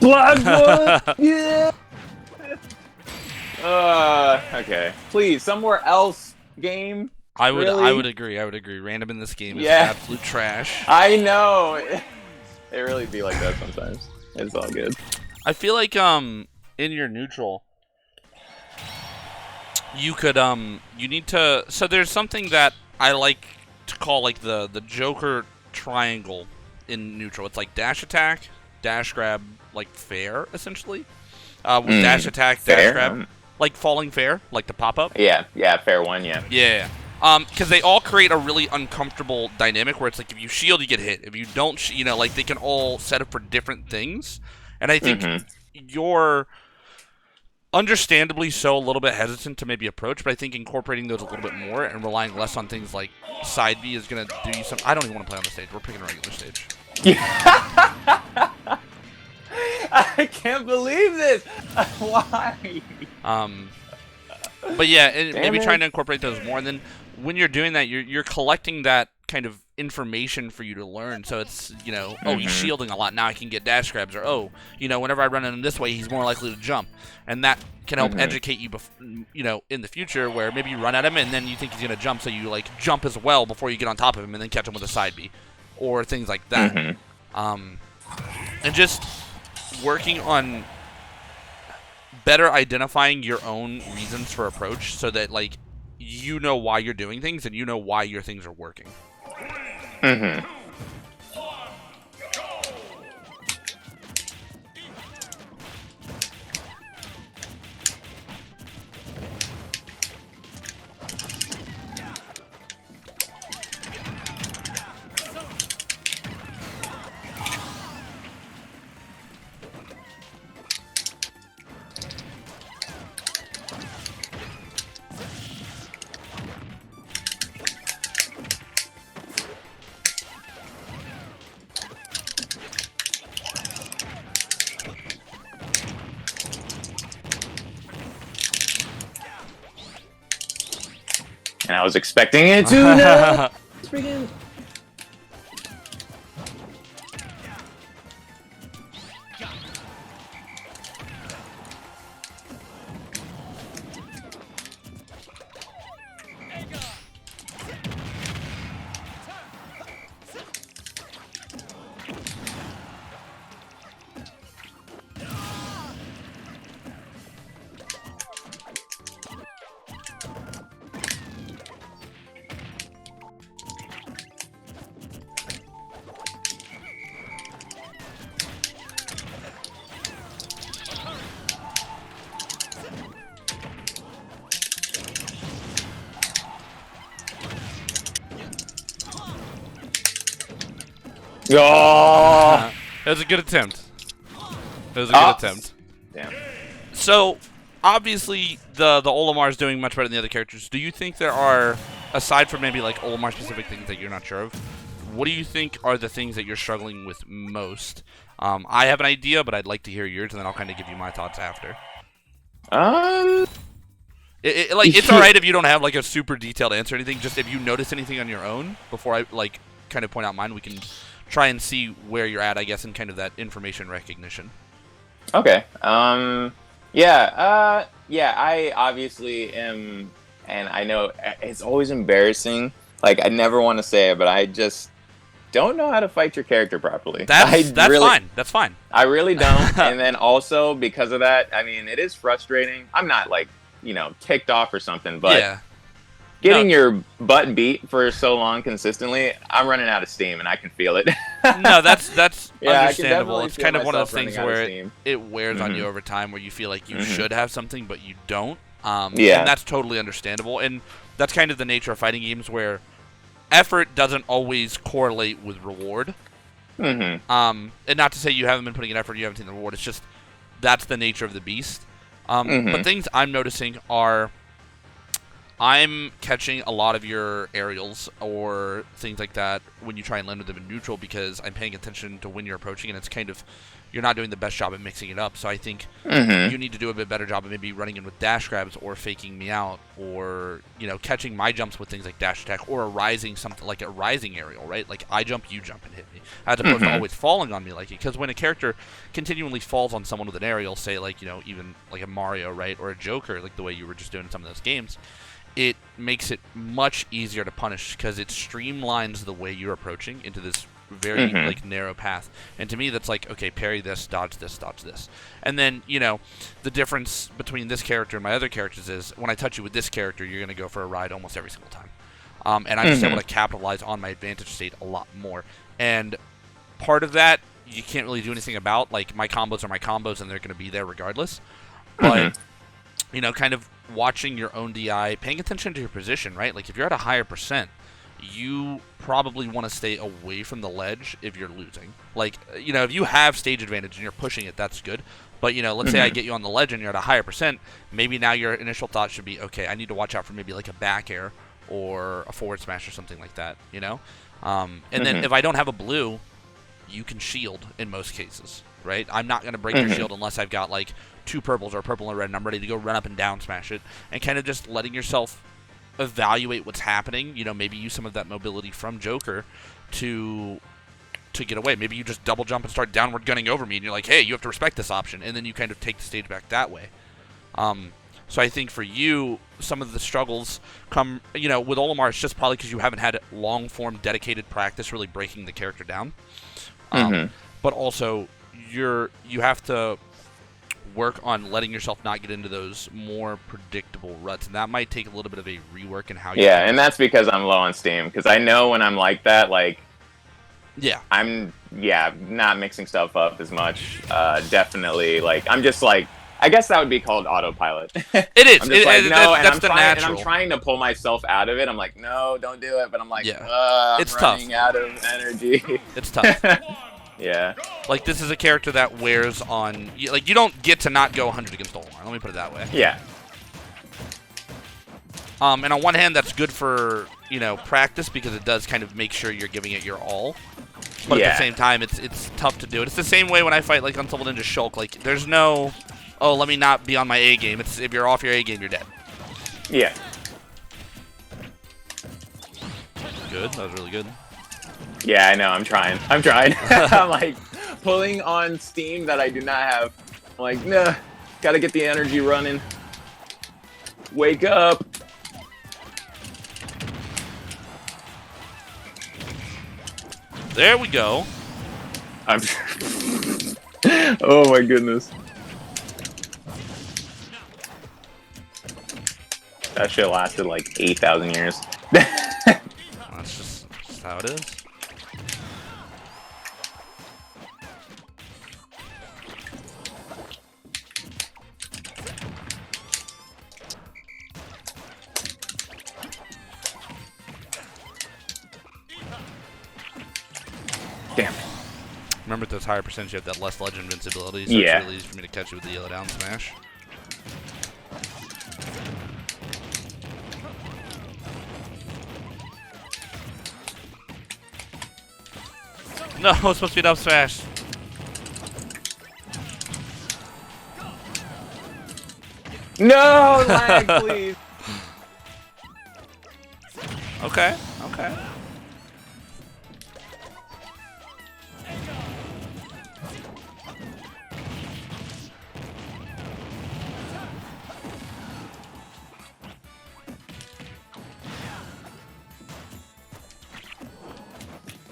[SPEAKER 2] Blackwood! Yeah! Okay. Please, somewhere else, game.
[SPEAKER 1] I would
[SPEAKER 2] Really?
[SPEAKER 1] agree. I would agree. Random in this game is
[SPEAKER 2] Yeah.
[SPEAKER 1] absolute trash.
[SPEAKER 2] I know. It really be like that sometimes. It's all good.
[SPEAKER 1] I feel like in your neutral, you could you need to. So there's something that I like to call like the Joker triangle in neutral. It's like dash attack, dash grab, like fair essentially. With dash attack,
[SPEAKER 2] fair?
[SPEAKER 1] dash grab, like falling fair, like the pop up.
[SPEAKER 2] Yeah, fair one, yeah.
[SPEAKER 1] Yeah. Because they all create a really uncomfortable dynamic where it's like if you shield, you get hit. If you don't, like they can all set up for different things. And I think you're understandably so a little bit hesitant to maybe approach, but I think incorporating those a little bit more and relying less on things like side B is going to do you some. I don't even want to play on the stage. We're picking a regular stage.
[SPEAKER 2] I can't believe this. Why?
[SPEAKER 1] But yeah, and maybe trying to incorporate those more. And then when you're doing that, you're collecting that kind of information for you to learn. So it's, oh, he's shielding a lot. Now I can get dash grabs. Or, oh, whenever I run in this way, he's more likely to jump. And that can help educate you, in the future where maybe you run at him and then you think he's going to jump. So you, jump as well before you get on top of him and then catch him with a side B. Or things like that. And just working on better identifying your own reasons for approach so that you know why you're doing things and you know why your things are working.
[SPEAKER 2] And I was expecting it to. No. Freaking. Oh!
[SPEAKER 1] It was a good attempt. It was a good attempt.
[SPEAKER 2] Damn.
[SPEAKER 1] So, obviously, the Olimar is doing much better than the other characters. Do you think there are, aside from maybe Olimar-specific things that you're not sure of, what do you think are the things that you're struggling with most? I have an idea, but I'd like to hear yours, and then I'll kind of give you my thoughts after. It's all right if you don't have a super detailed answer or anything. Just if you notice anything on your own before I kind of point out mine, we can try and see where you're at, I guess, in kind of that information recognition.
[SPEAKER 2] Okay. I obviously am, and I know it's always embarrassing. I never want to say it, but I just don't know how to fight your character properly.
[SPEAKER 1] That's fine. That's fine.
[SPEAKER 2] I really don't. And then also because of that, I mean, it is frustrating. I'm not ticked off or something, but
[SPEAKER 1] yeah.
[SPEAKER 2] Getting your butt beat for so long consistently, I'm running out of steam, and I can feel it.
[SPEAKER 1] No, that's
[SPEAKER 2] yeah,
[SPEAKER 1] understandable. It's kind of one of those things where it wears on you over time, where you feel like you should have something, but you don't. And that's totally understandable. And that's kind of the nature of fighting games, where effort doesn't always correlate with reward. And not to say you haven't been putting in effort, you haven't seen the reward. It's just that's the nature of the beast. But things I'm noticing are, I'm catching a lot of your aerials or things like that when you try and land with them in neutral, because I'm paying attention to when you're approaching, and it's kind of you're not doing the best job at mixing it up. So I think
[SPEAKER 2] Mm-hmm.
[SPEAKER 1] you need to do a bit better job of maybe running in with dash grabs or faking me out, or catching my jumps with things like dash attack or a rising, something like a rising aerial, right? Like I jump, you jump and hit me, as opposed to always falling on me like it. Because when a character continually falls on someone with an aerial, say like even like a Mario, right, or a Joker, like the way you were just doing in some of those games, it makes it much easier to punish because it streamlines the way you're approaching into this very like narrow path. And to me, that's like, okay, parry this, dodge this, dodge this. And then the difference between this character and my other characters is when I touch you with this character, you're going to go for a ride almost every single time. And I'm just able to capitalize on my advantage state a lot more. And part of that you can't really do anything about. Like, my combos are my combos and they're going to be there regardless. But kind of watching your own DI, paying attention to your position, right? Like, if you're at a higher percent, you probably want to stay away from the ledge if you're losing. Like, if you have stage advantage and you're pushing it, that's good. But, let's say I get you on the ledge and you're at a higher percent, maybe now your initial thought should be, okay, I need to watch out for maybe like a back air or a forward smash or something like that, And then if I don't have a blue, you can shield in most cases, right? I'm not going to break your shield unless I've got like 2 purples or purple and red, and I'm ready to go run up and down smash it, and kind of just letting yourself evaluate what's happening. Maybe use some of that mobility from Joker to get away. Maybe you just double jump and start downward gunning over me, and you're like, hey, you have to respect this option, and then you kind of take the stage back that way. So I think for you, some of the struggles come, with Olimar, it's just probably because you haven't had long-form, dedicated practice really breaking the character down. But also, you have to work on letting yourself not get into those more predictable ruts, and that might take a little bit of a rework in how you
[SPEAKER 2] and that's because I'm low on steam, because I know when I'm like that, like, I'm not mixing stuff up as much. Definitely, like, I'm just like, I guess that would be called autopilot.
[SPEAKER 1] It is.
[SPEAKER 2] I'm just like, no,
[SPEAKER 1] that's the natural.
[SPEAKER 2] And I'm trying to pull myself out of it. I'm like, no, don't do it. But I'm like,
[SPEAKER 1] it's
[SPEAKER 2] I'm running out of energy.
[SPEAKER 1] It's tough.
[SPEAKER 2] Yeah.
[SPEAKER 1] Like, this is a character that wears on... Like, you don't get to not go 100 against Olimar. Let me put it that way.
[SPEAKER 2] Yeah.
[SPEAKER 1] And on one hand, that's good for, practice, because it does kind of make sure you're giving it your all. But at the same time, it's tough to do it. It's the same way when I fight, like, Unsolved Ninja Shulk. Like, there's no... Oh, let me not be on my A game. It's if you're off your A game, you're dead.
[SPEAKER 2] Yeah.
[SPEAKER 1] Good. That was really good.
[SPEAKER 2] Yeah, I know. I'm trying. I'm like pulling on steam that I do not have. I'm like, nah, gotta get the energy running. Wake up.
[SPEAKER 1] There we go.
[SPEAKER 2] Oh my goodness. That shit lasted like 8,000 years.
[SPEAKER 1] That's just how it is.
[SPEAKER 2] Damn.
[SPEAKER 1] Remember, at those higher percentage, you have that less ledge invincibility, so
[SPEAKER 2] Yeah.
[SPEAKER 1] it's really easy for me to catch you with the yellow down smash. No, it's supposed to be down smash.
[SPEAKER 2] No, lag, please.
[SPEAKER 1] Okay, okay.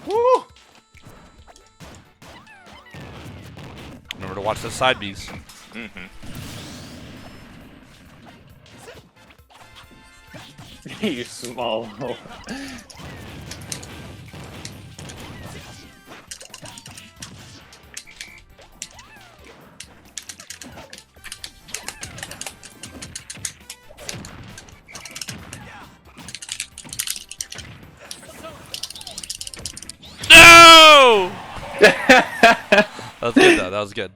[SPEAKER 2] Woo!
[SPEAKER 1] Remember to watch those side Bs.
[SPEAKER 2] You small hole.
[SPEAKER 1] No! That was good, though. That was good.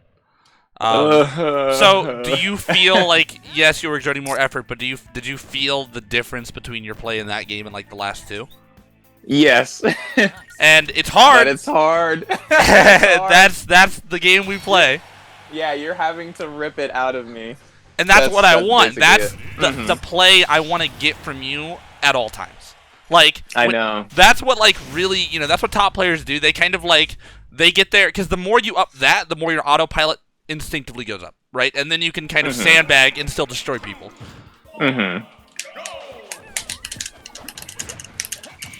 [SPEAKER 1] So, do you feel like, yes, you were exerting more effort, but did you feel the difference between your play in that game and like the last two?
[SPEAKER 2] Yes.
[SPEAKER 1] And it's hard.
[SPEAKER 2] But it's hard. It's hard.
[SPEAKER 1] That's the game we play.
[SPEAKER 2] Yeah, you're having to rip it out of me.
[SPEAKER 1] And that's what I want.
[SPEAKER 2] That's
[SPEAKER 1] That's the play I want to get from you at all times. Like,
[SPEAKER 2] I know.
[SPEAKER 1] That's what, like, really, that's what top players do. They kind of, like, they get there, because the more you up that, the more your autopilot instinctively goes up, right? And then you can kind of sandbag and still destroy people.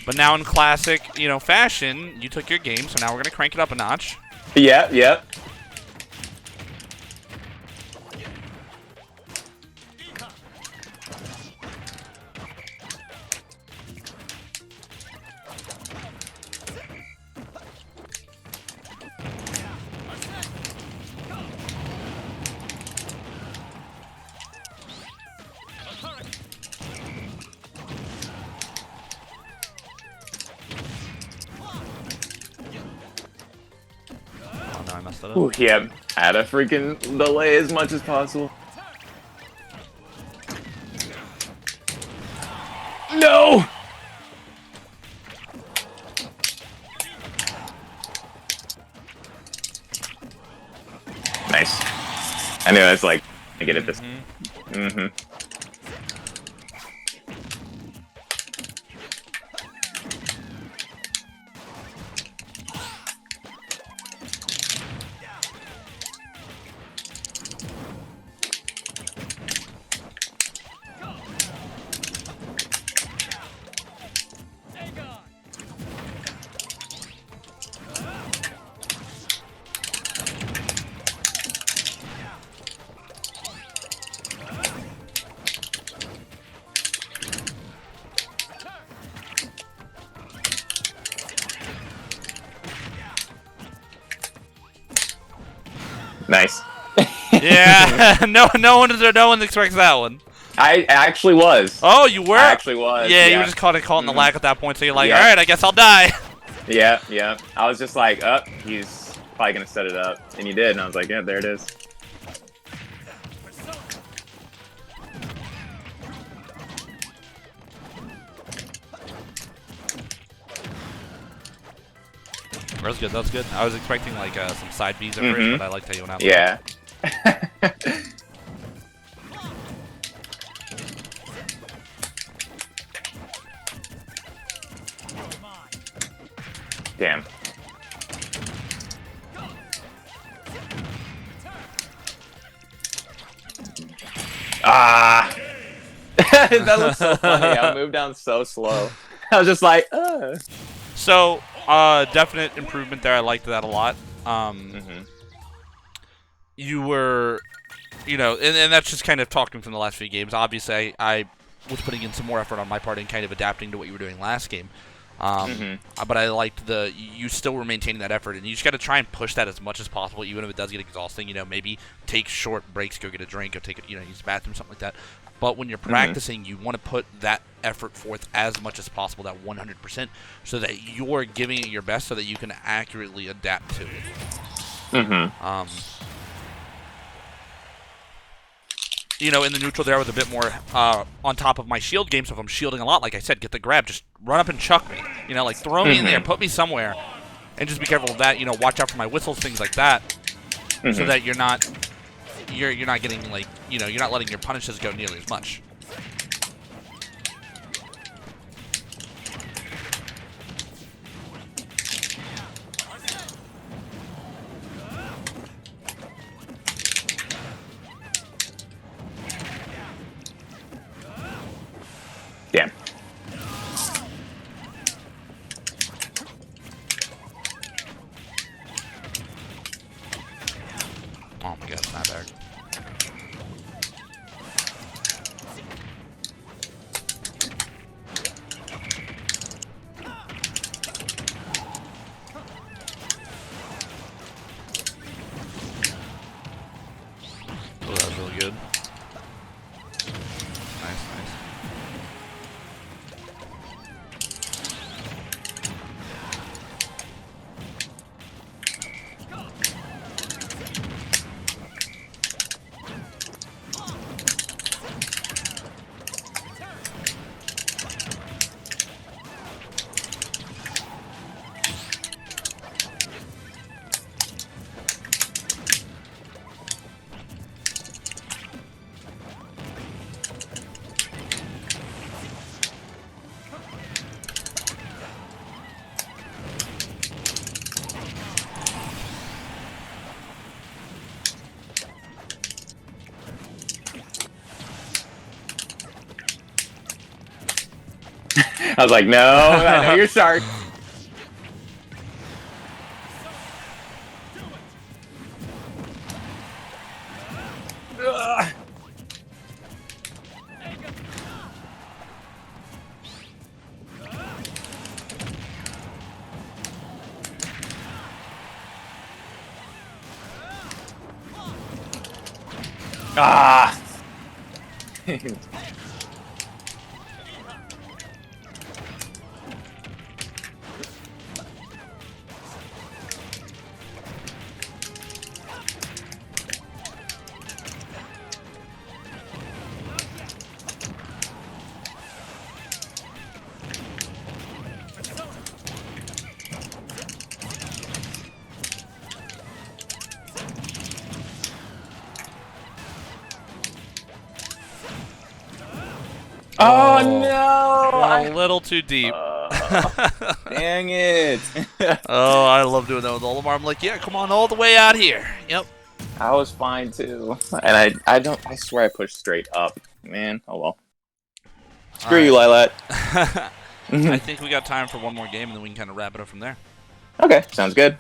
[SPEAKER 1] But now in classic, fashion, you took your game, so now we're going to crank it up a notch.
[SPEAKER 2] Yeah.
[SPEAKER 1] Oh, no, I messed that up.
[SPEAKER 2] Ooh, yeah. Add a freaking delay as much as possible. No! Nice. I knew I was like, I get it this. Nice.
[SPEAKER 1] Yeah, no one expects that one.
[SPEAKER 2] I actually was.
[SPEAKER 1] Oh, you were?
[SPEAKER 2] I actually was.
[SPEAKER 1] Yeah, you were just caught in the lag at that point, so you're like,
[SPEAKER 2] Yeah.
[SPEAKER 1] all right, I guess I'll die.
[SPEAKER 2] Yeah. I was just like, he's probably gonna set it up, and he did, and I was like, yeah, there it is.
[SPEAKER 1] That was good. That was good. I was expecting like some side Bs at first, but I liked how you went out.
[SPEAKER 2] Yeah. Damn. Ah. That was so funny. I moved down so slow. I was just like,
[SPEAKER 1] So, definite improvement there. I liked that a lot. You were, and that's just kind of talking from the last few games. Obviously, I was putting in some more effort on my part and kind of adapting to what you were doing last game. But I liked you still were maintaining that effort, and you just got to try and push that as much as possible, even if it does get exhausting. Maybe take short breaks, go get a drink, or take use the bathroom, something like that. But when you're practicing, you want to put that effort forth as much as possible, that 100%, so that you're giving it your best, so that you can accurately adapt to it. In the neutral there, I was a bit more on top of my shield game, so if I'm shielding a lot, like I said, get the grab, just run up and chuck me. Like throw me in there, put me somewhere, and just be careful of that. Watch out for my whistles, things like that, so that you're not getting like, you're not letting your punishes go nearly as much.
[SPEAKER 2] damn.
[SPEAKER 1] Oh my god, snapback. Oh, that was really good. Nice.
[SPEAKER 2] I was like, no, I know you're sharp. Ugh. Ah. Oh no!
[SPEAKER 1] Went a little too deep.
[SPEAKER 2] Dang it!
[SPEAKER 1] Oh, I love doing that with Olimar. I'm like, yeah, come on all the way out here. Yep.
[SPEAKER 2] I was fine too, and I don't. I swear I pushed straight up, man. Oh well. Screw you, Lilat.
[SPEAKER 1] I think we got time for one more game, and then we can kind of wrap it up from there.
[SPEAKER 2] Okay, sounds good.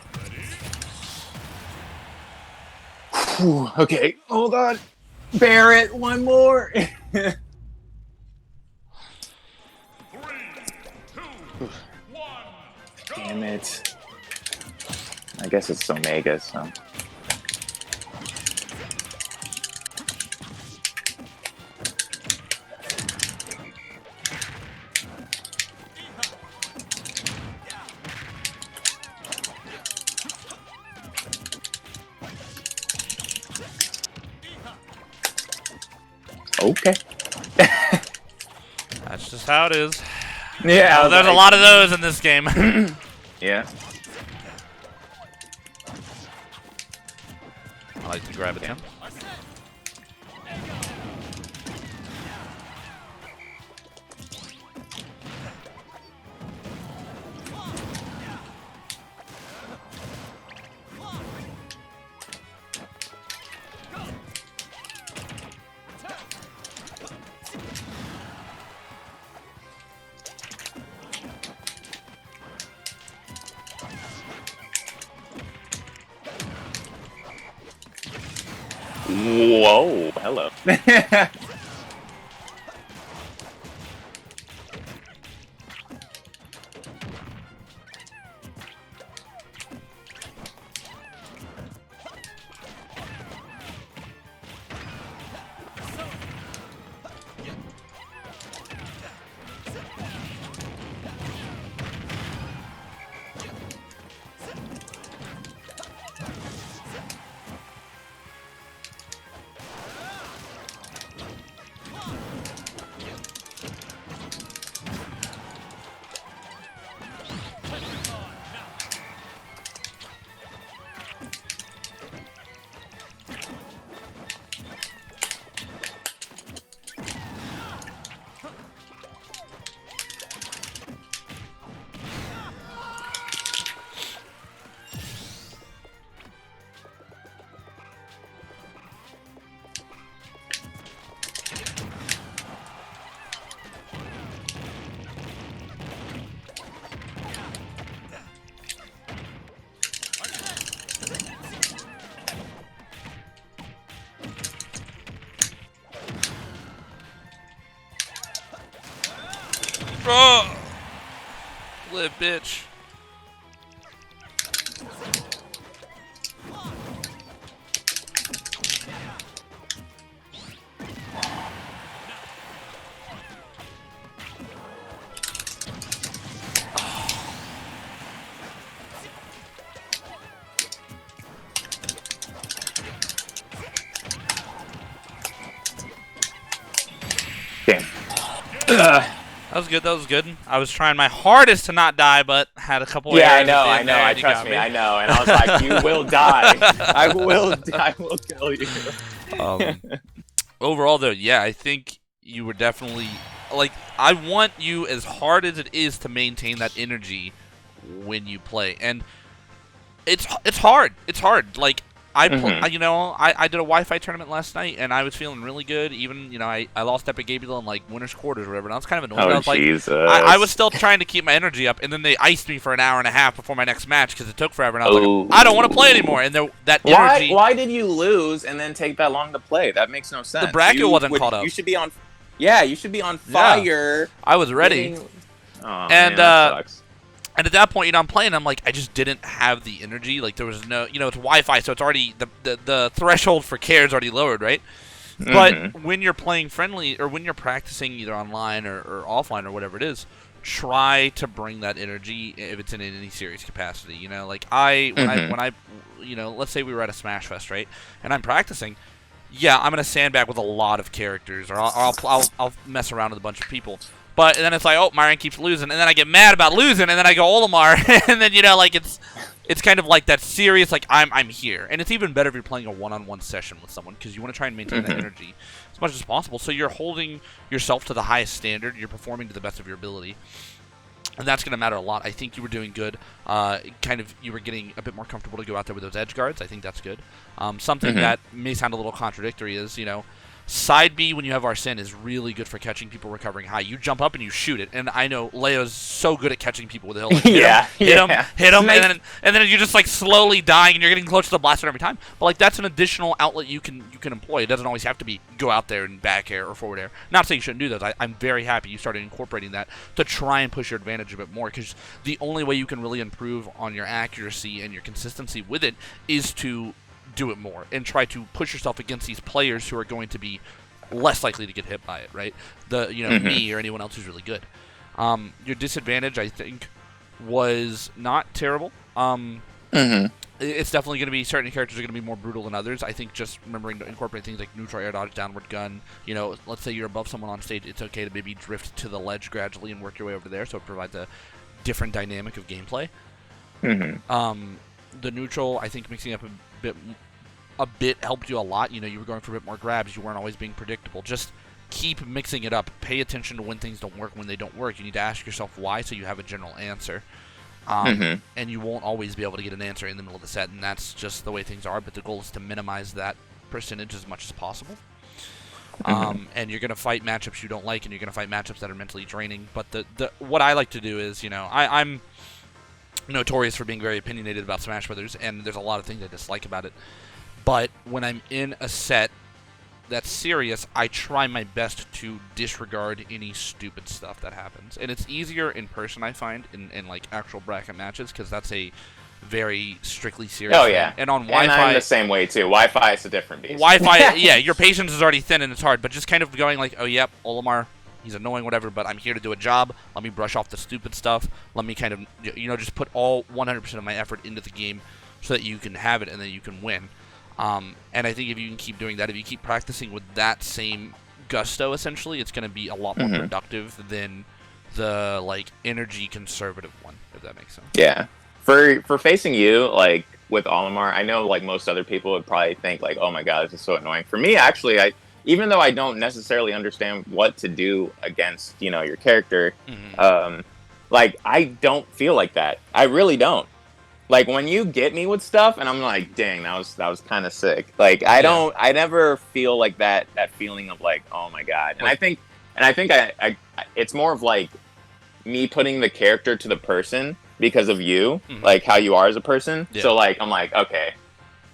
[SPEAKER 2] Whew, okay, hold on. Barrett, one more. Damn it. I guess it's Omega, so. Okay.
[SPEAKER 1] That's just how it is.
[SPEAKER 2] Yeah,
[SPEAKER 1] oh, there's a lot of those in this game.
[SPEAKER 2] Yeah.
[SPEAKER 1] I like to grab attempt.
[SPEAKER 2] Whoa, hello.
[SPEAKER 1] Oh! Live, bitch.
[SPEAKER 2] Damn.
[SPEAKER 1] That was good. That was good. I was trying my hardest to not die, but had a couple.
[SPEAKER 2] Yeah,
[SPEAKER 1] errors
[SPEAKER 2] I know. I trust me. I know. And I was like, you will die. I will kill you.
[SPEAKER 1] Overall, though, yeah, I think you were definitely like. I want you, as hard as it is, to maintain that energy when you play, and it's hard. It's hard. Like, You know, I did a Wi-Fi tournament last night, and I was feeling really good. Even, you know, I lost Epic Gabriel in, like, winner's quarters or whatever, and I was kind of annoyed.
[SPEAKER 2] Oh,
[SPEAKER 1] I was
[SPEAKER 2] Jesus.
[SPEAKER 1] like, I was still trying to keep my energy up, and then they iced me for an hour and a half before my next match because it took forever, and I was like, I don't want to play anymore. And that energy...
[SPEAKER 2] Why did you lose and then take that long to play? That makes no sense.
[SPEAKER 1] The bracket wasn't caught up.
[SPEAKER 2] You should be on... Yeah, you should be on fire.
[SPEAKER 1] Yeah, I was ready.
[SPEAKER 2] Oh, man, that sucks.
[SPEAKER 1] And at that point, you know, I'm playing, I'm like, I just didn't have the energy. Like, there was no, you know, it's Wi-Fi, so it's already, the threshold for care is already lowered, right? But when you're playing friendly, or when you're practicing either online or offline or whatever it is, try to bring that energy if it's in any serious capacity. You know, like, when I, you know, let's say we were at a Smash Fest, right? And I'm practicing, yeah, I'm going to sandbag with a lot of characters, or I'll mess around with a bunch of people. But then it's like, oh, my rank keeps losing, and then I get mad about losing, and then I go Olimar, and then, you know, like, it's kind of like that serious, like, I'm here. And it's even better if you're playing a one-on-one session with someone, because you want to try and maintain that energy as much as possible. So you're holding yourself to the highest standard, you're performing to the best of your ability, and that's going to matter a lot. I think you were doing good. You were getting a bit more comfortable to go out there with those edge guards. I think that's good. Something that may sound a little contradictory is, you know, side B, when you have Arsene, is really good for catching people recovering high. You jump up and you shoot it, and I know Leo's so good at catching people with a hill. Like, hit him, and then you're just like slowly dying, and you're getting close to the blaster every time. But like that's an additional outlet you can employ. It doesn't always have to be go out there and back air or forward air. Not saying you shouldn't do those. I'm very happy you started incorporating that to try and push your advantage a bit more, because the only way you can really improve on your accuracy and your consistency with it is to do it more and try to push yourself against these players who are going to be less likely to get hit by it, right? Me or anyone else who's really good. Your disadvantage, I think, was not terrible. It's definitely going to be, certain characters are going to be more brutal than others. I think just remembering to incorporate things like neutral air dodge, downward gun. You know, let's say you're above someone on stage, it's okay to maybe drift to the ledge gradually and work your way over there, so it provides a different dynamic of gameplay. The neutral, I think mixing up a bit helped you a lot. You know, you were going for a bit more grabs. You weren't always being predictable. Just keep mixing it up. Pay attention to when things don't work, when they don't work. You need to ask yourself why, so you have a general answer. And you won't always be able to get an answer in the middle of the set, and that's just the way things are. But the goal is to minimize that percentage as much as possible. And you're going to fight matchups you don't like, and you're going to fight matchups that are mentally draining. But what I like to do is, you know, I'm notorious for being very opinionated about Smash Brothers, and there's a lot of things I dislike about it. But when I'm in a set that's serious, I try my best to disregard any stupid stuff that happens. And it's easier in person, I find, in like actual bracket matches, because that's a very strictly serious thing. And on Wi-Fi... And
[SPEAKER 2] I'm the same way, too. Wi-Fi is a different beast.
[SPEAKER 1] Wi-Fi, yeah, your patience is already thin and it's hard, but just kind of going like, oh, yep, Olimar, he's annoying, whatever, but I'm here to do a job. Let me brush off the stupid stuff. Let me kind of, you know, just put all 100% of my effort into the game so that you can have it and then you can win. And I think if you can keep doing that, if you keep practicing with that same gusto, essentially, it's going to be a lot more productive than the, like, energy conservative one, if that makes sense.
[SPEAKER 2] Yeah. For facing you, like, with Olimar, I know, like, most other people would probably think, like, oh my god, this is so annoying. For me, actually, even though I don't necessarily understand what to do against, you know, your character, like, I don't feel like that. I really don't. Like, when you get me with stuff, and I'm like, dang, that was kind of sick. Like, I never feel like that feeling of like, oh my god. And I think it's more of like me putting the character to the person because of you, like how you are as a person. Yeah. So like, I'm like, okay,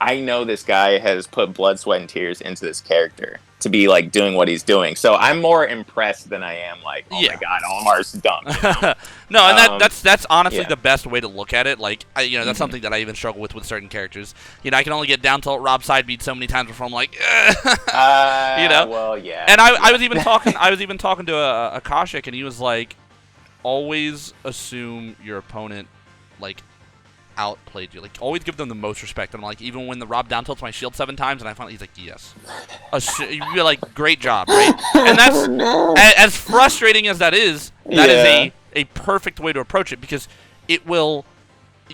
[SPEAKER 2] I know this guy has put blood, sweat, and tears into this character to be like doing what he's doing. So I'm more impressed than I am like, oh my god, Olimar's dumb. You know?
[SPEAKER 1] No, and that's honestly the best way to look at it. Like, you know, that's something that I even struggle with certain characters. You know, I can only get down tilt Rob side beat so many times before I'm like, you know.
[SPEAKER 2] Well, yeah.
[SPEAKER 1] And I was even talking to a Kashik, and he was like, always assume your opponent like outplayed you. Like, always give them the most respect. And I'm like, even when the Rob down tilts my shield 7 times, and I finally, he's like, yes. You're like, great job, right? And that's, as frustrating as that is, that is a perfect way to approach it, because you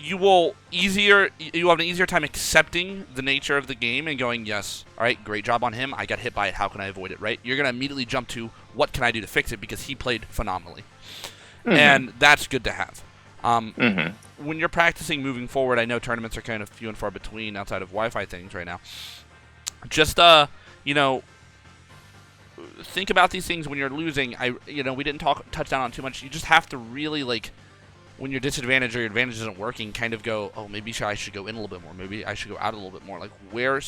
[SPEAKER 1] have an easier time accepting the nature of the game and going, yes, all right, great job on him. I got hit by it. How can I avoid it, right? You're going to immediately jump to, what can I do to fix it, because he played phenomenally. And that's good to have. When you're practicing moving forward, I know tournaments are kind of few and far between outside of Wi-Fi things right now. Just think about these things when you're losing. We didn't touch down on too much. You just have to really when your disadvantage or your advantage isn't working, kind of go, oh, maybe I should go in a little bit more. Maybe I should go out a little bit more. Like where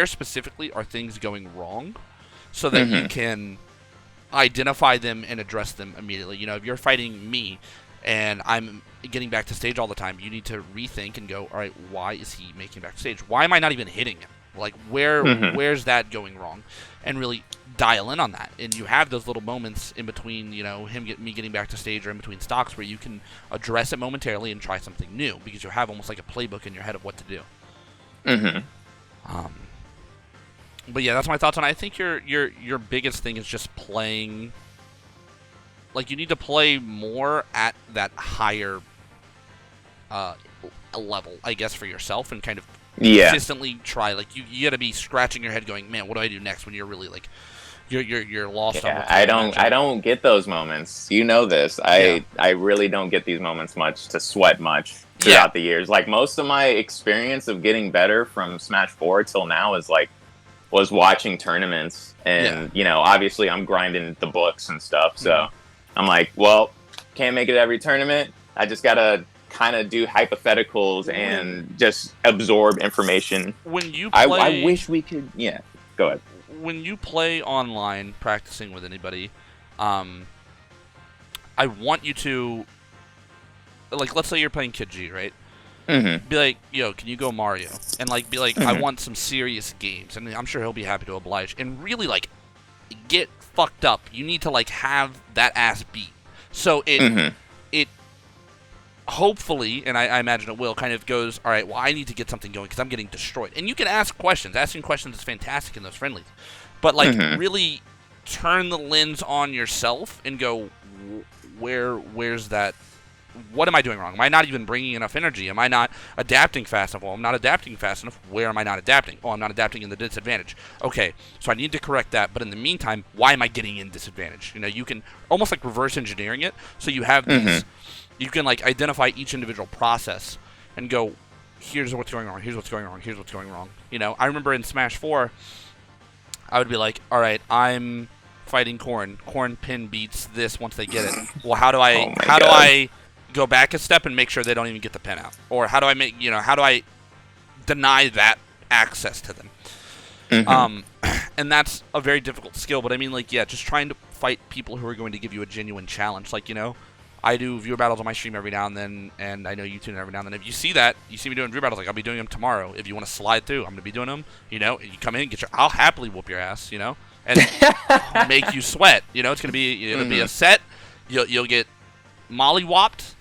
[SPEAKER 1] specifically are things going wrong, so that you can identify them and address them immediately. If you're fighting me and I'm getting back to stage all the time, you need to rethink and go, all right, why is he making back to stage? Why am I not even hitting him? Like where's that going wrong? And really dial in on that. And you have those little moments in between, me getting back to stage or in between stocks where you can address it momentarily and try something new, because you have almost like a playbook in your head of what to do. But yeah, that's my thoughts on it. I think your biggest thing is just playing. Like, you need to play more at that higher level, I guess, for yourself, and kind of consistently try. Like, you got to be scratching your head, going, "Man, what do I do next?" When you're really you're lost.
[SPEAKER 2] Yeah, I don't get those moments. You know this. I really don't get these moments much to sweat much throughout the years. Like, most of my experience of getting better from Smash 4 till now was watching tournaments, and obviously I'm grinding the books and stuff. So I'm like, well, can't make it every tournament. I just gotta kind of do hypotheticals and just absorb information.
[SPEAKER 1] When you play,
[SPEAKER 2] I wish we could. Yeah, go ahead.
[SPEAKER 1] When you play online, practicing with anybody, I want you to, like, let's say you're playing Kid G, right? Be like, yo, can you go Mario? And be like, I want some serious games. And I'm sure he'll be happy to oblige. And really, get fucked up. You need to, have that ass beat. So it hopefully, and I imagine it will, kind of goes, all right, well, I need to get something going because I'm getting destroyed. And you can ask questions. Asking questions is fantastic in those friendlies. But, really turn the lens on yourself and go, where's that? What am I doing wrong? Am I not even bringing enough energy? Am I not adapting fast enough? Well, I'm not adapting fast enough. Where am I not adapting? Oh, I'm not adapting in the disadvantage. Okay, so I need to correct that. But in the meantime, why am I getting in disadvantage? You can almost reverse engineering it. So you have these, you can identify each individual process and go, here's what's going wrong. Here's what's going wrong. Here's what's going wrong. I remember in Smash 4, I would be like, all right, I'm fighting Corrin. Corrin pin beats this once they get it. Well, how do I go back a step and make sure they don't even get the pin out? Or how do I deny that access to them? And that's a very difficult skill, but I mean, just trying to fight people who are going to give you a genuine challenge. I do viewer battles on my stream every now and then, and I know you tune in every now and then. If you see me doing viewer battles, I'll be doing them tomorrow. If you want to slide through, I'm going to be doing them. You come in, I'll happily whoop your ass, and make you sweat. It's going to be, it'll be a set. You'll get molly-whopped,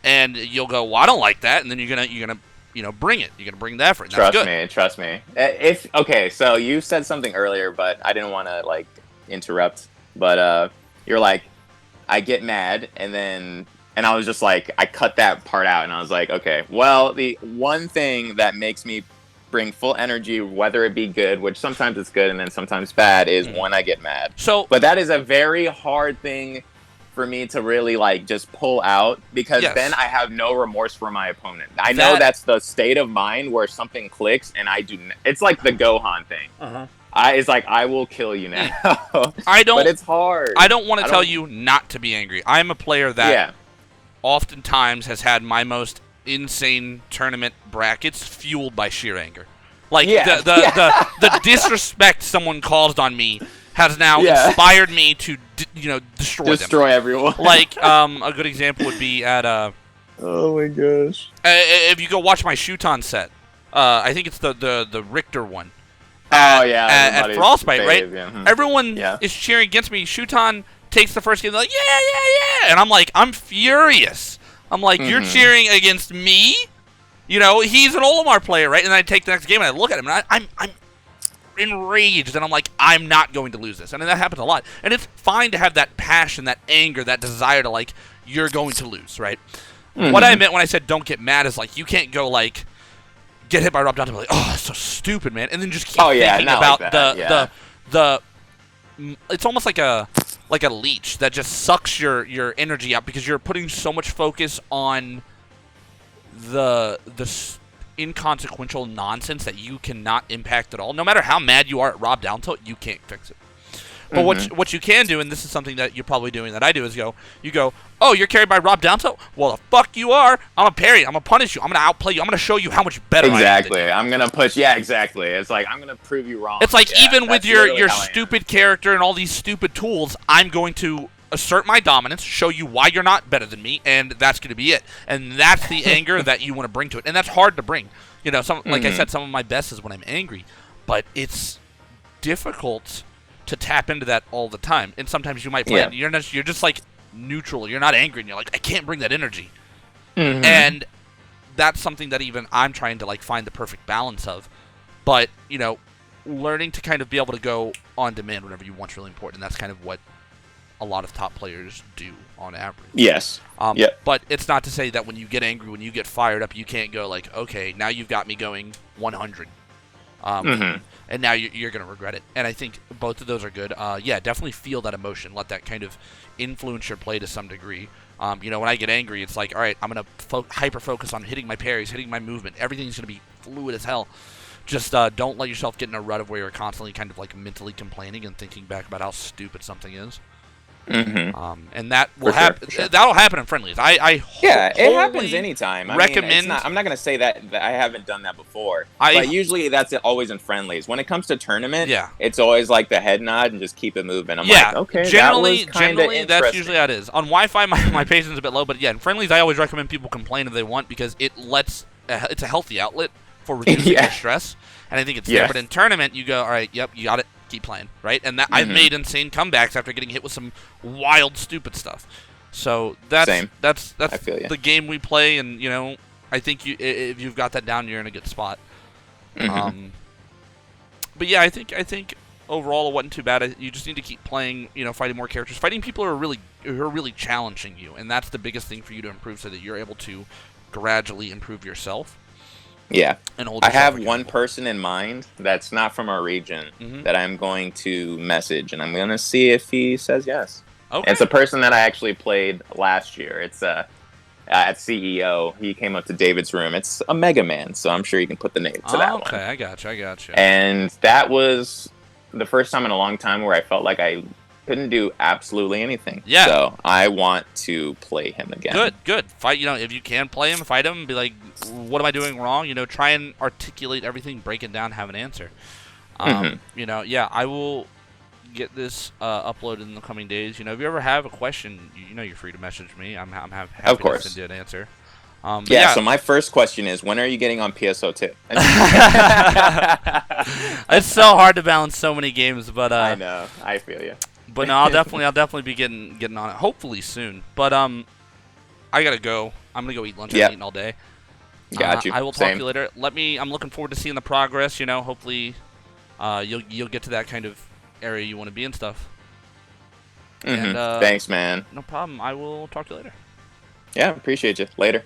[SPEAKER 1] and you'll go, well, I don't like that, and then you're gonna bring it. You're gonna bring the effort.
[SPEAKER 2] Trust me. So you said something earlier, but I didn't want to interrupt. But you're like, I get mad, and I was just like, I cut that part out, and I was like, okay, well, the one thing that makes me bring full energy, whether it be good, which sometimes it's good and then sometimes bad, is when I get mad. But that is a very hard thing for me to really just pull out, because then I have no remorse for my opponent. I know that's the state of mind where something clicks, and I do. It's like the Gohan thing. It's like, I will kill you now. But it's hard.
[SPEAKER 1] I don't want to tell you not to be angry. I'm a player that oftentimes has had my most insane tournament brackets fueled by sheer anger. The disrespect someone caused on me has now inspired me to destroy
[SPEAKER 2] everyone.
[SPEAKER 1] A good example would be at
[SPEAKER 2] oh my gosh,
[SPEAKER 1] if you go watch my Shuton set, I think it's the Richter one. At Frostbite, right?
[SPEAKER 2] Yeah.
[SPEAKER 1] Everyone is cheering against me. Shuton takes the first game, they're like, yeah, and I'm like, I'm furious. I'm like, you're cheering against me? He's an Olimar player, right? And I take the next game and I look at him and I'm enraged, and I'm like, I'm not going to lose this. And that happens a lot. And it's fine to have that passion, that anger, that desire to you're going to lose, right? What I meant when I said don't get mad is you can't go get hit by Rob Johnson and be like, oh, that's so stupid, man, and then just keep thinking about the it's almost like like a leech that just sucks your energy out because you're putting so much focus on the inconsequential nonsense that you cannot impact at all. No matter how mad you are at Rob down tilt, you can't fix it. But what you can do, and this is something that you're probably doing that I do, is you go, oh, you're carried by Rob down tilt? Well, the fuck you are. I'm going to parry. I'm going to punish you. I'm going to outplay you. I'm going to show you how much better I am.
[SPEAKER 2] Exactly. I'm going to push. Yeah, exactly. It's like, I'm going to prove you wrong.
[SPEAKER 1] It's like, even with your stupid character and all these stupid tools, I'm going to assert my dominance, show you why you're not better than me, and that's going to be it. And that's the anger that you want to bring to it. And that's hard to bring. You know, like I said, some of my best is when I'm angry. But it's difficult to tap into that all the time. And sometimes you might play it, you're just like neutral. You're not angry, and you're like, I can't bring that energy. And that's something that even I'm trying to like find the perfect balance of. But, you know, learning to kind of be able to go on demand whenever you want is really important. And that's kind of what a lot of top players do on average.
[SPEAKER 2] Yes.
[SPEAKER 1] But it's not to say that when you get angry, when you get fired up, you can't go like, okay, now you've got me going 100. And now you're going to regret it. And I think both of those are good. Yeah, definitely feel that emotion. Let that kind of influence your play to some degree. You know, when I get angry, it's like, all right, I'm going to hyper-focus on hitting my parries, hitting my movement. Everything's going to be fluid as hell. Just don't let yourself get in a rut of where you're constantly kind of like mentally complaining and thinking back about how stupid something is. And that will happen. Sure. That'll happen in friendlies.
[SPEAKER 2] It happens anytime.
[SPEAKER 1] Recommend.
[SPEAKER 2] I'm not going to say that I haven't done that before, but usually that's always in friendlies. When it comes to tournament, it's always like the head nod and just keep it moving. I'm like, okay,
[SPEAKER 1] generally that's usually how it is. On Wi-Fi, my patience is a bit low, but yeah, in friendlies, I always recommend people complain if they want because it's a healthy outlet for reducing your stress, and I think it's there. But in tournament, you go, all right, yep, you got it. Keep playing, right? And that I've made insane comebacks after getting hit with some wild, stupid stuff. So that's the game we play, and you know, I think if you've got that down, you're in a good spot. But yeah, I think overall it wasn't too bad. You just need to keep playing, you know, fighting more characters, fighting people who are really challenging you, and that's the biggest thing for you to improve, so that you're able to gradually improve yourself.
[SPEAKER 2] Yeah.
[SPEAKER 1] And
[SPEAKER 2] I have one person in mind that's not from our region that I'm going to message, and I'm going to see if he says yes. Okay. It's a person that I actually played last year. It's at CEO. He came up to David's room. It's a Mega Man, so I'm sure you can put the name to that one.
[SPEAKER 1] Okay, I got you.
[SPEAKER 2] And that was the first time in a long time where I felt like I couldn't do absolutely anything.
[SPEAKER 1] Yeah.
[SPEAKER 2] So I want to play him again.
[SPEAKER 1] Good. Fight. You know, if you can play him, fight him. Be like, what am I doing wrong? You know, try and articulate everything, break it down, have an answer. You know, yeah, I will get this uploaded in the coming days. You know, if you ever have a question, you know, you're free to message me. I'm happy to send you an answer.
[SPEAKER 2] So my first question is, when are you getting on PSO2?
[SPEAKER 1] It's so hard to balance so many games, but
[SPEAKER 2] I know, I feel you.
[SPEAKER 1] But no, I'll definitely be getting on it, hopefully soon. But I gotta go. I'm gonna go eat lunch. I've been eating all day.
[SPEAKER 2] Got you.
[SPEAKER 1] I will talk to you later. I'm looking forward to seeing the progress. You know, hopefully, you'll get to that kind of area you want to be and stuff. And,
[SPEAKER 2] thanks, man.
[SPEAKER 1] No problem. I will talk to you later.
[SPEAKER 2] Yeah, appreciate you. Later.